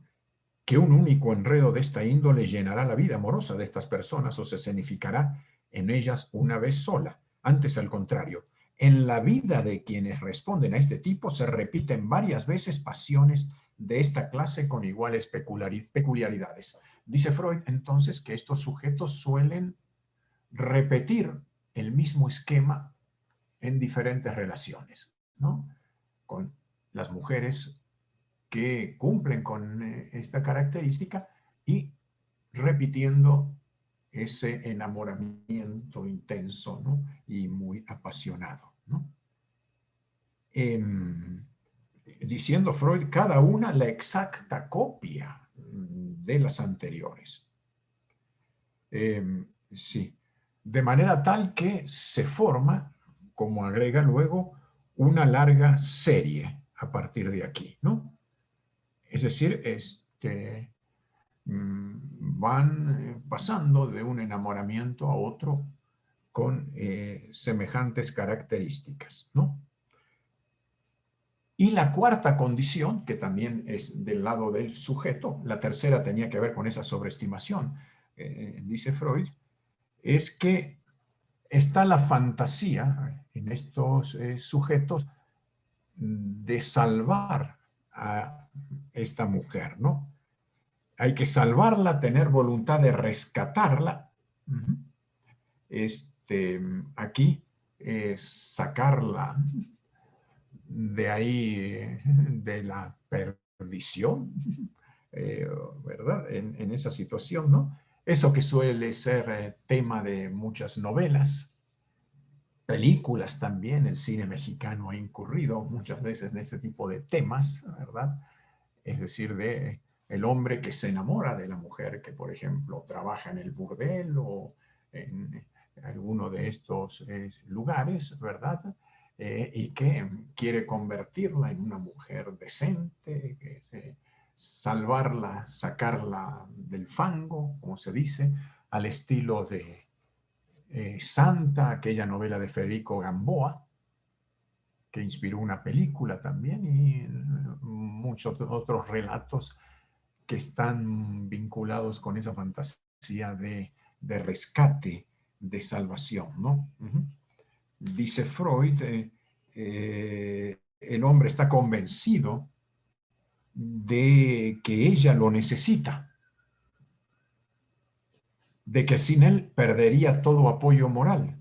que un único enredo de esta índole llenará la vida amorosa de estas personas o se escenificará en ellas una vez sola. Antes, al contrario, en la vida de quienes responden a este tipo se repiten varias veces pasiones de esta clase con iguales peculiaridades. Dice Freud entonces que estos sujetos suelen repetir el mismo esquema en diferentes relaciones, ¿no? Con las mujeres que cumplen con esta característica y repitiendo ese enamoramiento intenso, ¿no? Y muy apasionado, ¿no? Diciendo Freud, cada una la exacta copia de las anteriores. Sí, de manera tal que se forma, como agrega luego, una larga serie a partir de aquí, ¿no? Es decir, van pasando de un enamoramiento a otro con semejantes características, ¿no? Y la cuarta condición, que también es del lado del sujeto, la tercera tenía que ver con esa sobreestimación, dice Freud, es que está la fantasía en estos sujetos de salvar a esta mujer, ¿no? Hay que salvarla, tener voluntad de rescatarla. Aquí, sacarla de ahí, de la perdición, ¿verdad? En esa situación, ¿no? Eso que suele ser tema de muchas novelas, películas también, el cine mexicano ha incurrido muchas veces en ese tipo de temas, ¿verdad? Es decir, de el hombre que se enamora de la mujer que, por ejemplo, trabaja en el burdel o en alguno de estos lugares, ¿verdad? Y que quiere convertirla en una mujer decente, salvarla, sacarla del fango, como se dice, al estilo de Santa, aquella novela de Federico Gamboa, que inspiró una película también, y muchos otros relatos que están vinculados con esa fantasía de rescate, de salvación, ¿no? Dice Freud, el hombre está convencido de que ella lo necesita, de que sin él perdería todo apoyo moral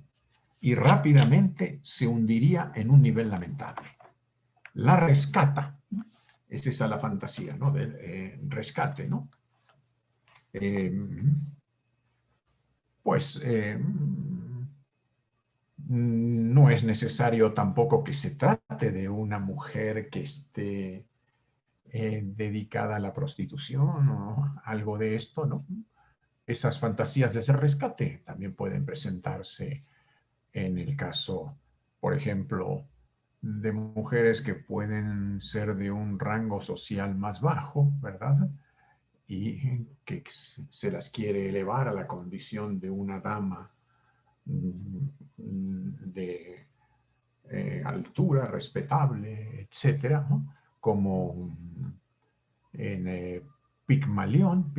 y rápidamente se hundiría en un nivel lamentable. La rescata, es esa la fantasía, ¿no? Del rescate, ¿no? Pues no es necesario tampoco que se trate de una mujer que esté dedicada a la prostitución o algo de esto, ¿no? Esas fantasías de ese rescate también pueden presentarse en el caso, por ejemplo, de mujeres que pueden ser de un rango social más bajo, ¿verdad? Y que se las quiere elevar a la condición de una dama de altura, respetable, etcétera, ¿no? Como en Pigmalión,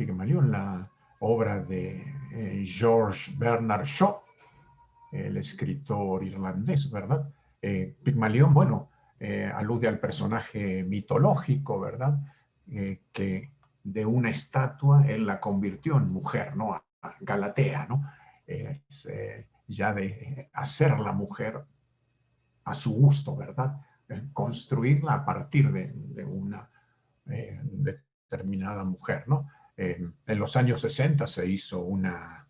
la obra de George Bernard Shaw, el escritor irlandés, ¿verdad? Pigmalión, bueno, alude al personaje mitológico, ¿verdad? Que de una estatua él la convirtió en mujer, ¿no? A Galatea, ¿no? Ya de hacer la mujer a su gusto, ¿verdad? Construirla a partir de una determinada mujer, ¿no? En los años 60 se hizo una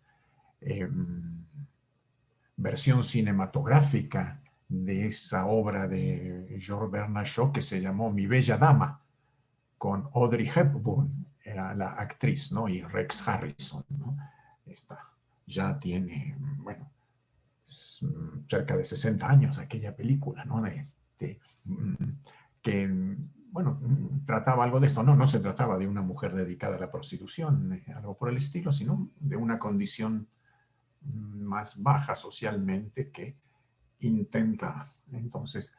versión cinematográfica de esa obra de George Bernard Shaw que se llamó Mi Bella Dama, con Audrey Hepburn, era la actriz, ¿no? Y Rex Harrison, ¿no? Esta ya tiene, bueno, cerca de 60 años aquella película, ¿no? Que, bueno, trataba algo de esto. No se trataba de una mujer dedicada a la prostitución, algo por el estilo, sino de una condición más baja socialmente que intenta entonces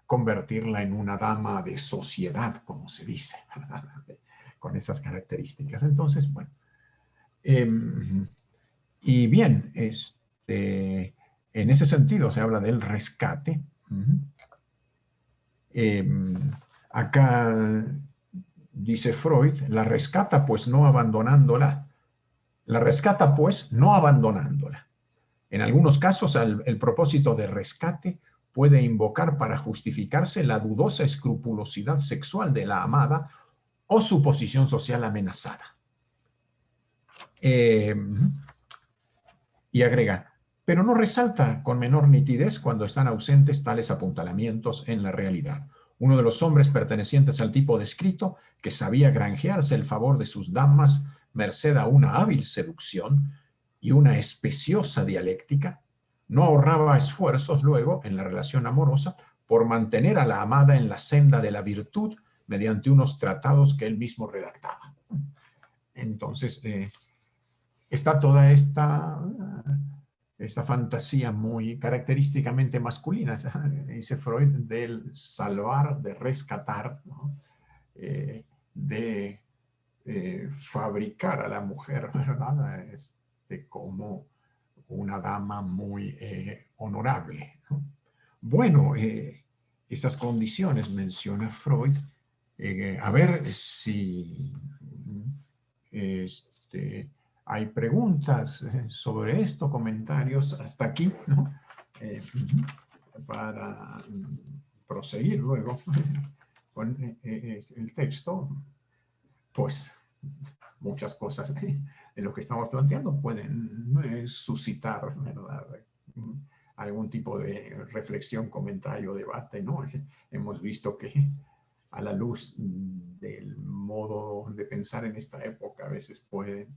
convertirla en una dama de sociedad, como se dice, ¿verdad? Con esas características. Entonces, bueno. Y bien, en ese sentido se habla del rescate. Acá dice Freud, la rescata pues no abandonándola. La rescata pues no abandonándola. En algunos casos el propósito de rescate puede invocar para justificarse la dudosa escrupulosidad sexual de la amada o su posición social amenazada. Y agrega, pero no resalta con menor nitidez cuando están ausentes tales apuntalamientos en la realidad. Uno de los hombres pertenecientes al tipo descrito, que sabía granjearse el favor de sus damas merced a una hábil seducción y una especiosa dialéctica, no ahorraba esfuerzos luego en la relación amorosa por mantener a la amada en la senda de la virtud mediante unos tratados que él mismo redactaba. Entonces, está toda esta fantasía muy característicamente masculina, dice Freud, del salvar, de rescatar, ¿no? De fabricar a la mujer, ¿verdad? Como una dama muy honorable, ¿no? Bueno, esas condiciones menciona Freud. A ver si hay preguntas sobre esto, comentarios hasta aquí, ¿no? Para proseguir luego con el texto, pues muchas cosas de lo que estamos planteando pueden suscitar, ¿verdad? Algún tipo de reflexión, comentario, debate, ¿no? Hemos visto que a la luz del modo de pensar en esta época a veces puede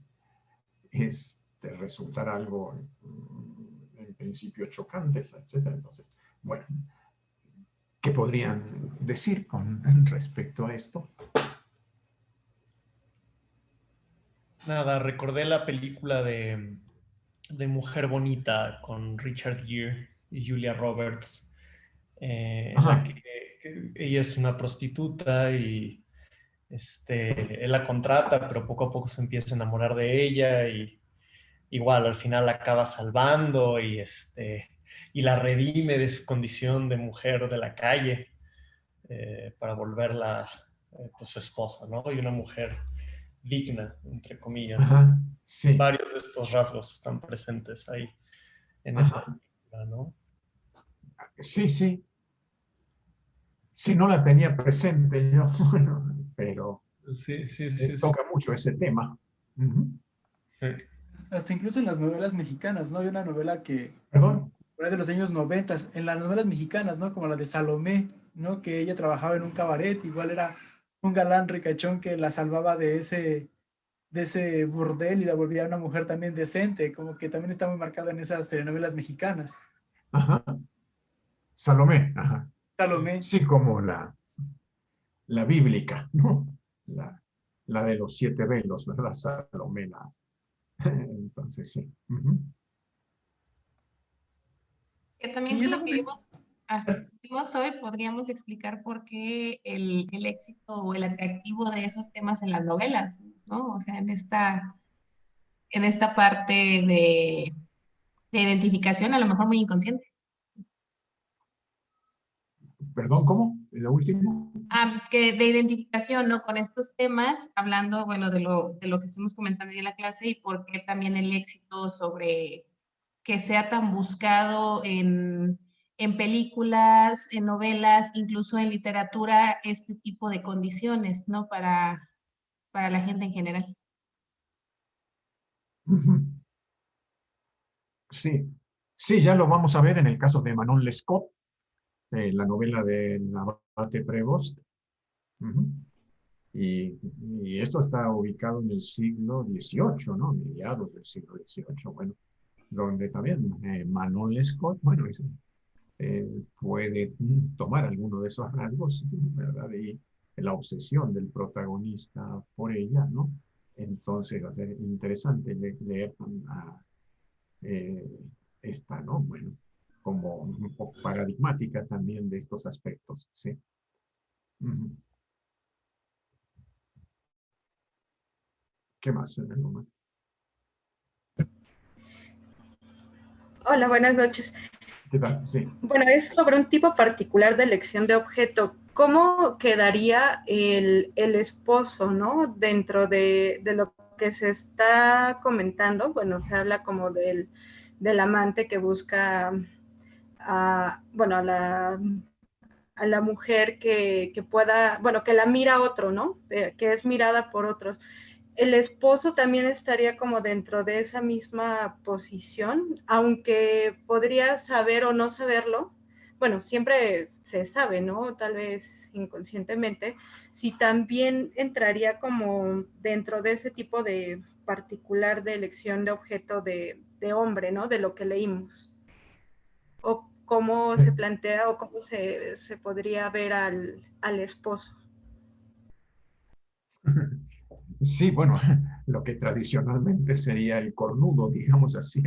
resultar algo en principio chocantes, etc. Entonces, bueno, ¿qué podrían decir con respecto a esto? Nada, recordé la película de Mujer Bonita con Richard Gere y Julia Roberts, en la que ella es una prostituta y él la contrata, pero poco a poco se empieza a enamorar de ella y igual al final la acaba salvando y la redime de su condición de mujer de la calle para volverla pues, su esposa, ¿no? Y una mujer digna, entre comillas. Sí. Varios de estos rasgos están presentes ahí en esa película, ¿no? Sí, sí. Sí, no la tenía presente yo, bueno, pero sí, toca mucho ese tema. Sí. Hasta incluso en las novelas mexicanas, ¿no? Hay una novela que, ¿Perdón? por ahí de los años 90, en las novelas mexicanas, ¿no? Como la de Salomé, ¿no? Que ella trabajaba en un cabaret, igual era un galán ricachón que la salvaba de ese burdel y la volvía una mujer también decente, como que también está muy marcada en esas telenovelas mexicanas. Ajá. Salomé, ajá. Salomé. Sí, como la bíblica, ¿no? La de los 7 velos, ¿verdad? Salomé. Entonces, sí. Que también Y con esa lo que íbamos, Vimos hoy, podríamos explicar por qué el éxito o el atractivo de esos temas en las novelas, ¿no? O sea, en esta parte de identificación, a lo mejor muy inconsciente. Perdón, ¿cómo? ¿Lo último? Que de identificación, ¿no? Con estos temas, hablando, bueno, de lo que estuvimos comentando en la clase y por qué también el éxito sobre que sea tan buscado en películas, en novelas, incluso en literatura, este tipo de condiciones, ¿no? Para la gente en general. Ujú. Sí, sí, ya lo vamos a ver en el caso de Manon Lescaut, la novela de Abate Prevost. Ujú. Y, y esto está ubicado en el siglo XVIII, ¿no? Mediados del siglo XVIII, bueno, donde también Manon Lescaut, bueno, puede tomar alguno de esos rasgos, ¿verdad? Y la obsesión del protagonista por ella, ¿no? Entonces va a ser interesante leer eh, esta, ¿no? Bueno, como un poco paradigmática también de estos aspectos, ¿sí? Ujú. ¿Qué más? ¿Algo más? Hola, buenas noches. ¿Qué tal? Sí. Bueno, es sobre un tipo particular de elección de objeto. ¿Cómo quedaría el esposo, ¿no? Dentro de lo que se está comentando, bueno, se habla como del amante que busca bueno, a la mujer que pueda, bueno, que la mira otro, ¿no? Que es mirada por otros. El esposo también estaría como dentro de esa misma posición, aunque podría saber o no saberlo. Bueno, siempre se sabe, ¿no? Tal vez inconscientemente, si también entraría como dentro de ese tipo de particular de elección de objeto de hombre, ¿no? De lo que leímos. O cómo se plantea o cómo se podría ver al esposo. Sí, bueno, lo que tradicionalmente sería el cornudo, digamos así,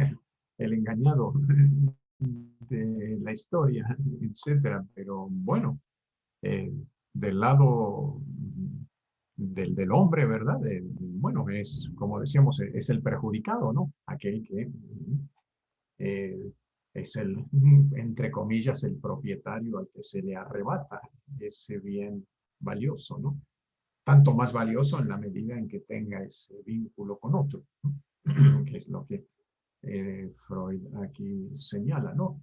el engañado de la historia, etcétera. Pero bueno, eh, del lado del hombre, ¿verdad? Bueno, es, como decíamos, es el perjudicado, ¿no? Aquel que eh, es el, entre comillas, el propietario al que se le arrebata ese bien valioso, ¿no? Tanto más valioso en la medida en que tenga ese vínculo con otro, ¿no? Que es lo que Freud aquí señala, ¿no?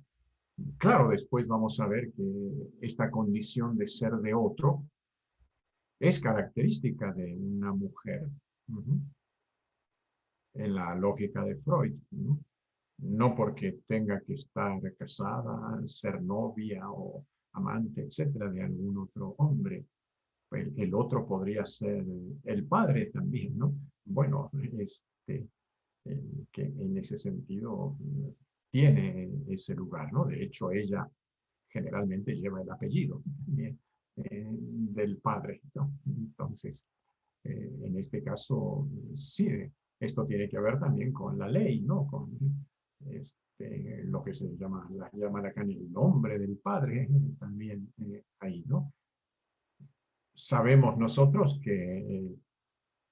Claro, después vamos a ver que esta condición de ser de otro es característica de una mujer, en la lógica de Freud, ¿no? No porque tenga que estar casada, ser novia o amante, etcétera, de algún otro hombre. El otro podría ser el padre también, ¿no? Bueno, que en ese sentido tiene ese lugar, ¿no? De hecho, ella generalmente lleva el apellido del padre, ¿no? Entonces, en este caso, sí, esto tiene que ver también con la ley, ¿no? Con lo que se llama acá el nombre del padre, también ahí, ¿no? Sabemos nosotros que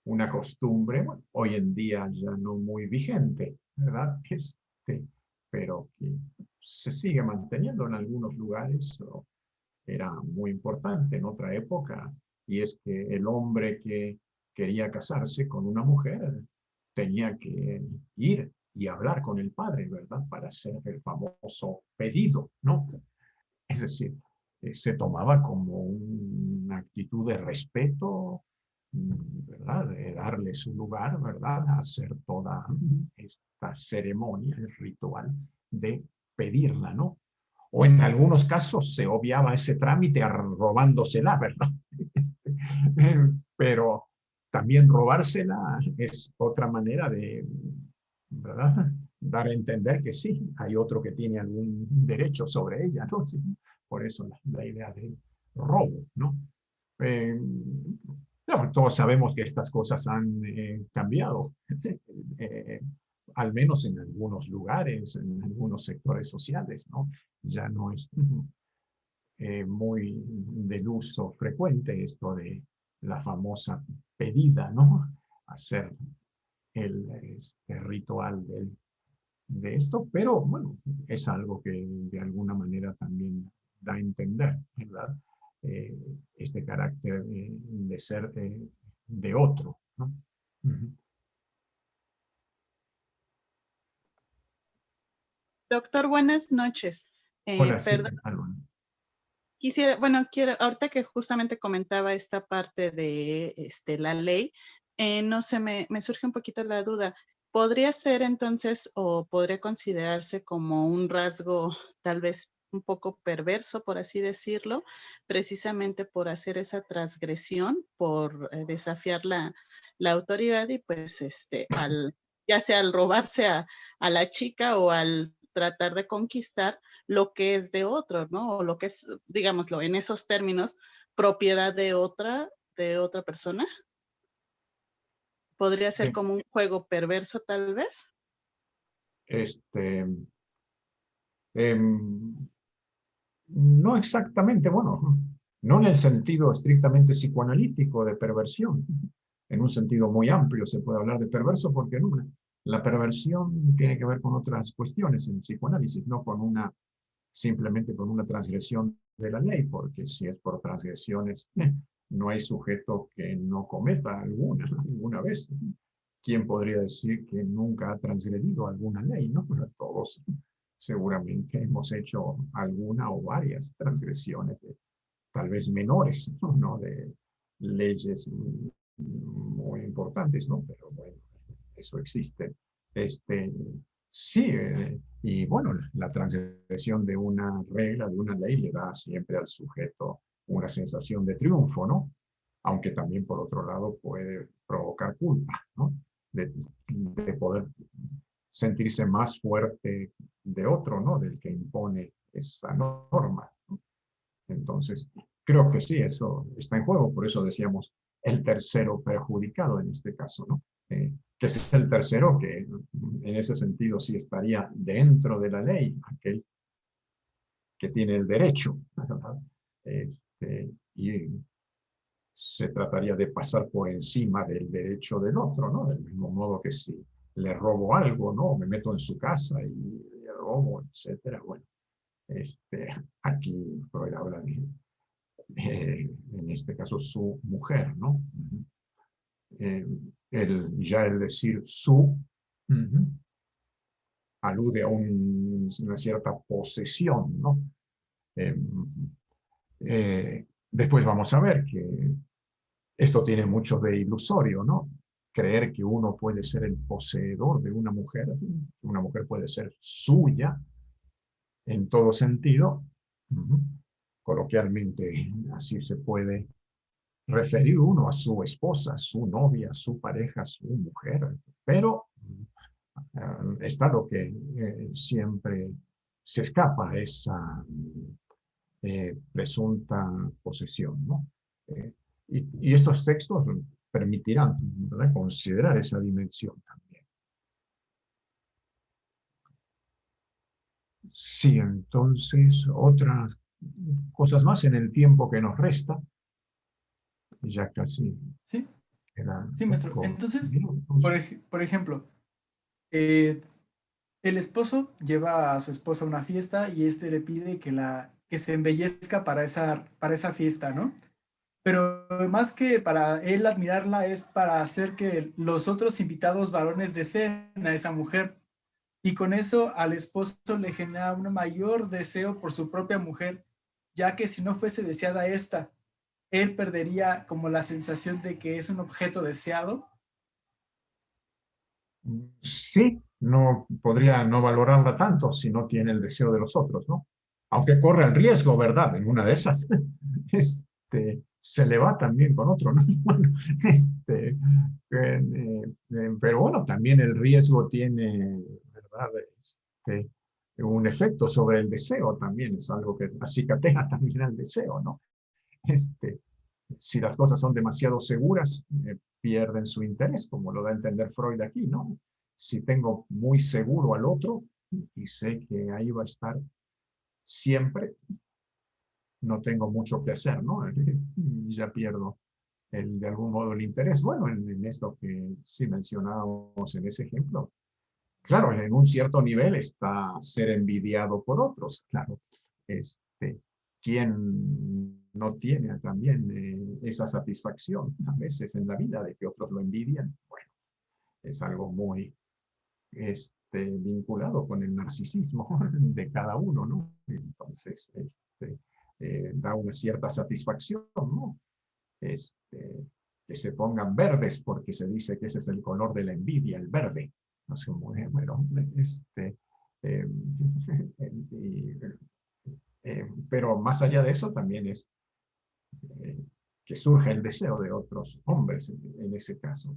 una costumbre, bueno, hoy en día ya no muy vigente, ¿verdad? Pero que se sigue manteniendo en algunos lugares, o era muy importante en otra época, y es que el hombre que quería casarse con una mujer tenía que ir y hablar con el padre, ¿verdad? Para hacer el famoso pedido, ¿no? Es decir, se tomaba como una actitud de respeto, ¿verdad? De darle su lugar, ¿verdad? Hacer toda esta ceremonia, el ritual de pedirla, ¿no? O en algunos casos se obviaba ese trámite robándosela, ¿verdad? Pero también robársela es otra manera de, ¿verdad? Dar a entender que sí, hay otro que tiene algún derecho sobre ella, ¿no? Sí, por eso la idea de robo, ¿no? Eh, no, todos sabemos que estas cosas han cambiado, eh, al menos en algunos lugares, en algunos sectores sociales, ¿no? Ya no es muy del uso frecuente, esto de la famosa pedida, ¿no? Hacer el ritual de esto, pero bueno, es algo que de alguna manera también da a entender, ¿verdad? Este carácter de ser de otro, ¿no? Uh-huh. Doctor, buenas noches. Hola, sí, Perdón, Álvaro. quisiera, ahorita que justamente comentaba esta parte de la ley, no sé, me surge un poquito la duda. ¿Podría ser entonces o podría considerarse como un rasgo tal vez un poco perverso, por así decirlo, precisamente por hacer esa transgresión, por desafiar la autoridad y pues ya sea al robarse a la chica o al tratar de conquistar lo que es de otro, ¿no? O lo que es, digámoslo, en esos términos, propiedad de otra persona? ¿Podría ser como un juego perverso, tal vez? No exactamente, bueno, no en el sentido estrictamente psicoanalítico de perversión. En un sentido muy amplio se puede hablar de perverso porque no, la perversión tiene que ver con otras cuestiones en psicoanálisis, no con simplemente con una transgresión de la ley, porque si es por transgresiones, no hay sujeto que no cometa alguna vez. ¿Quién podría decir que nunca ha transgredido alguna ley? ¿No? Pero todos seguramente hemos hecho alguna o varias transgresiones, tal vez menores, ¿no? De leyes muy importantes, ¿no? Pero bueno, eso existe. Sí, y bueno, la transgresión de una regla, de una ley, le da siempre al sujeto una sensación de triunfo, ¿no? Aunque también, por otro lado, puede provocar culpa, ¿no? De poder sentirse más fuerte de otro, ¿no? Del que impone esa norma, ¿no? Entonces, creo que sí, eso está en juego, por eso decíamos el tercero perjudicado en este caso, ¿no? Que es el tercero que en ese sentido sí estaría dentro de la ley, aquel que tiene el derecho, ¿verdad? Y se trataría de pasar por encima del derecho del otro, ¿no? Del mismo modo que si le robo algo, ¿no? Me meto en su casa y le robo, etcétera. Bueno, aquí Freud habla de, en este caso, su mujer, ¿no? Ya el decir su alude a una cierta posesión, ¿no? Después vamos a ver que esto tiene mucho de ilusorio, ¿no? Creer que uno puede ser el poseedor de una mujer puede ser suya en todo sentido. Coloquialmente así se puede referir uno a su esposa, su novia, su pareja, su mujer, pero está lo que siempre se escapa a esa presunta posesión, ¿no? Y estos textos permitirán, ¿verdad?, considerar esa dimensión también. Sí, entonces, otras cosas más en el tiempo que nos resta. Ya casi. Sí, quedan sí, maestro. pocos Entonces, minutos. por ejemplo, el esposo lleva a su esposa a una fiesta y le pide que se embellezca para esa fiesta, ¿no? Pero más que para él admirarla, es para hacer que los otros invitados varones deseen a esa mujer. Y con eso al esposo le genera un mayor deseo por su propia mujer, ya que si no fuese deseada esta, él perdería como la sensación de que es un objeto deseado. Sí, no podría no valorarla tanto si no tiene el deseo de los otros, ¿no? Aunque corre el riesgo, ¿verdad? En una de esas, se le va también con otro, ¿no? Bueno, pero bueno, también el riesgo tiene, ¿verdad? Un efecto sobre el deseo también, es algo que acicatera también al deseo, ¿no? Si las cosas son demasiado seguras, pierden su interés, como lo da a entender Freud aquí, ¿no? Si tengo muy seguro al otro y sé que ahí va a estar siempre, no tengo mucho que hacer, ¿no? Ya pierdo de algún modo el interés. Bueno, en esto que sí mencionábamos en ese ejemplo, claro, en un cierto nivel está ser envidiado por otros, claro. ¿Quién no tiene también esa satisfacción a veces en la vida de que otros lo envidian? Bueno, es algo muy vinculado con el narcisismo de cada uno, ¿no? Entonces, da una cierta satisfacción, ¿no? Que se pongan verdes porque se dice que ese es el color de la envidia, el verde. No sé, bueno, pero más allá de eso también es que surge el deseo de otros hombres en ese caso.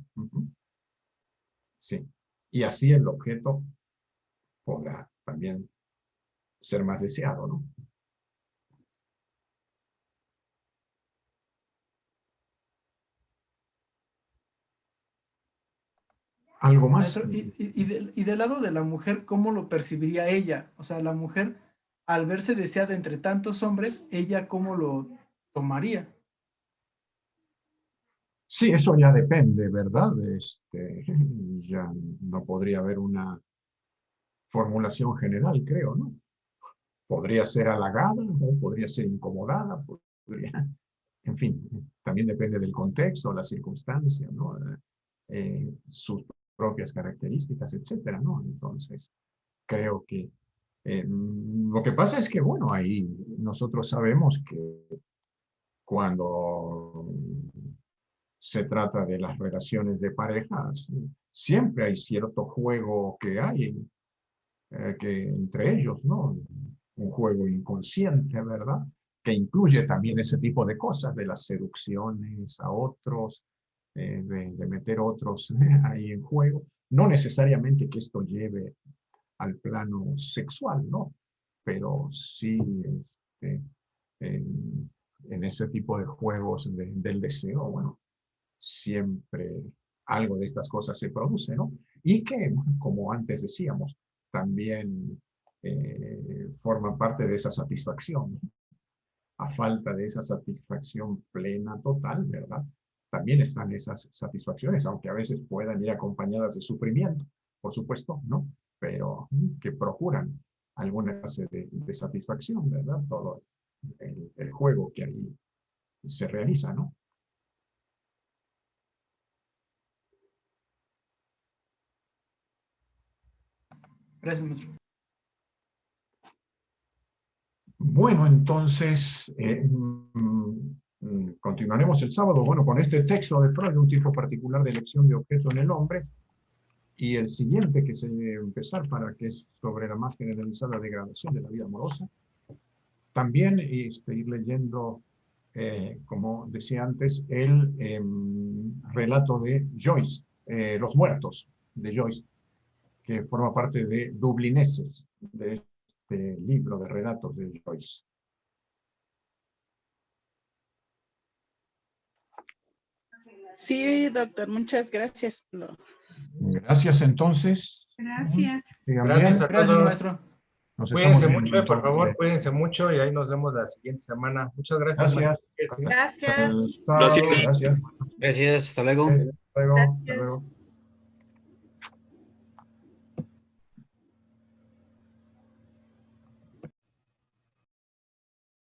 Sí. Y así el objeto podrá también ser más deseado, ¿no? ¿Algo más? Maestro, y del lado de la mujer, ¿cómo lo percibiría ella? O sea, la mujer, al verse deseada entre tantos hombres, ¿ella cómo lo tomaría? Sí, eso ya depende, ¿verdad? Ya no podría haber una formulación general, creo, ¿no? Podría ser halagada o podría ser incomodada, en fin, también depende del contexto, la circunstancia, ¿no? Sus propias características, etcétera, ¿no? Entonces, creo que lo que pasa es que, bueno, ahí nosotros sabemos que cuando se trata de las relaciones de parejas, siempre hay cierto juego que hay que entre ellos, ¿no? Un juego inconsciente, ¿verdad? Que incluye también ese tipo de cosas, de las seducciones a otros, de meter otros ahí en juego. No necesariamente que esto lleve al plano sexual, ¿no? Pero sí en ese tipo de juegos del deseo, bueno, siempre algo de estas cosas se produce, ¿no? Y que, como antes decíamos, también forman parte de esa satisfacción, ¿no? A falta de esa satisfacción plena, total, ¿verdad? También están esas satisfacciones, aunque a veces puedan ir acompañadas de sufrimiento, por supuesto, ¿no? Pero que procuran alguna clase de satisfacción, ¿verdad? Todo el juego que ahí se realiza, ¿no? Gracias, maestro. Bueno, entonces continuaremos el sábado, bueno, con este texto de Freud, un tipo particular de elección de objeto en el hombre, y el siguiente que se debe empezar para que es sobre la más generalizada degradación de la vida amorosa. También ir leyendo, como decía antes, el relato de Joyce, Los muertos, de Joyce, que forma parte de Dublineses, de este libro de relatos de Joyce. Sí, doctor, muchas gracias. Gracias, entonces. Gracias. Gracias a Gracias, todos. maestro. Nos Cuídense estamos viendo, mucho, por entonces. favor, cuídense mucho y ahí nos vemos la siguiente semana. Muchas gracias. Gracias. maestro. Gracias. Gracias. Gracias, hasta luego. Hasta luego. Hasta Gracias. luego.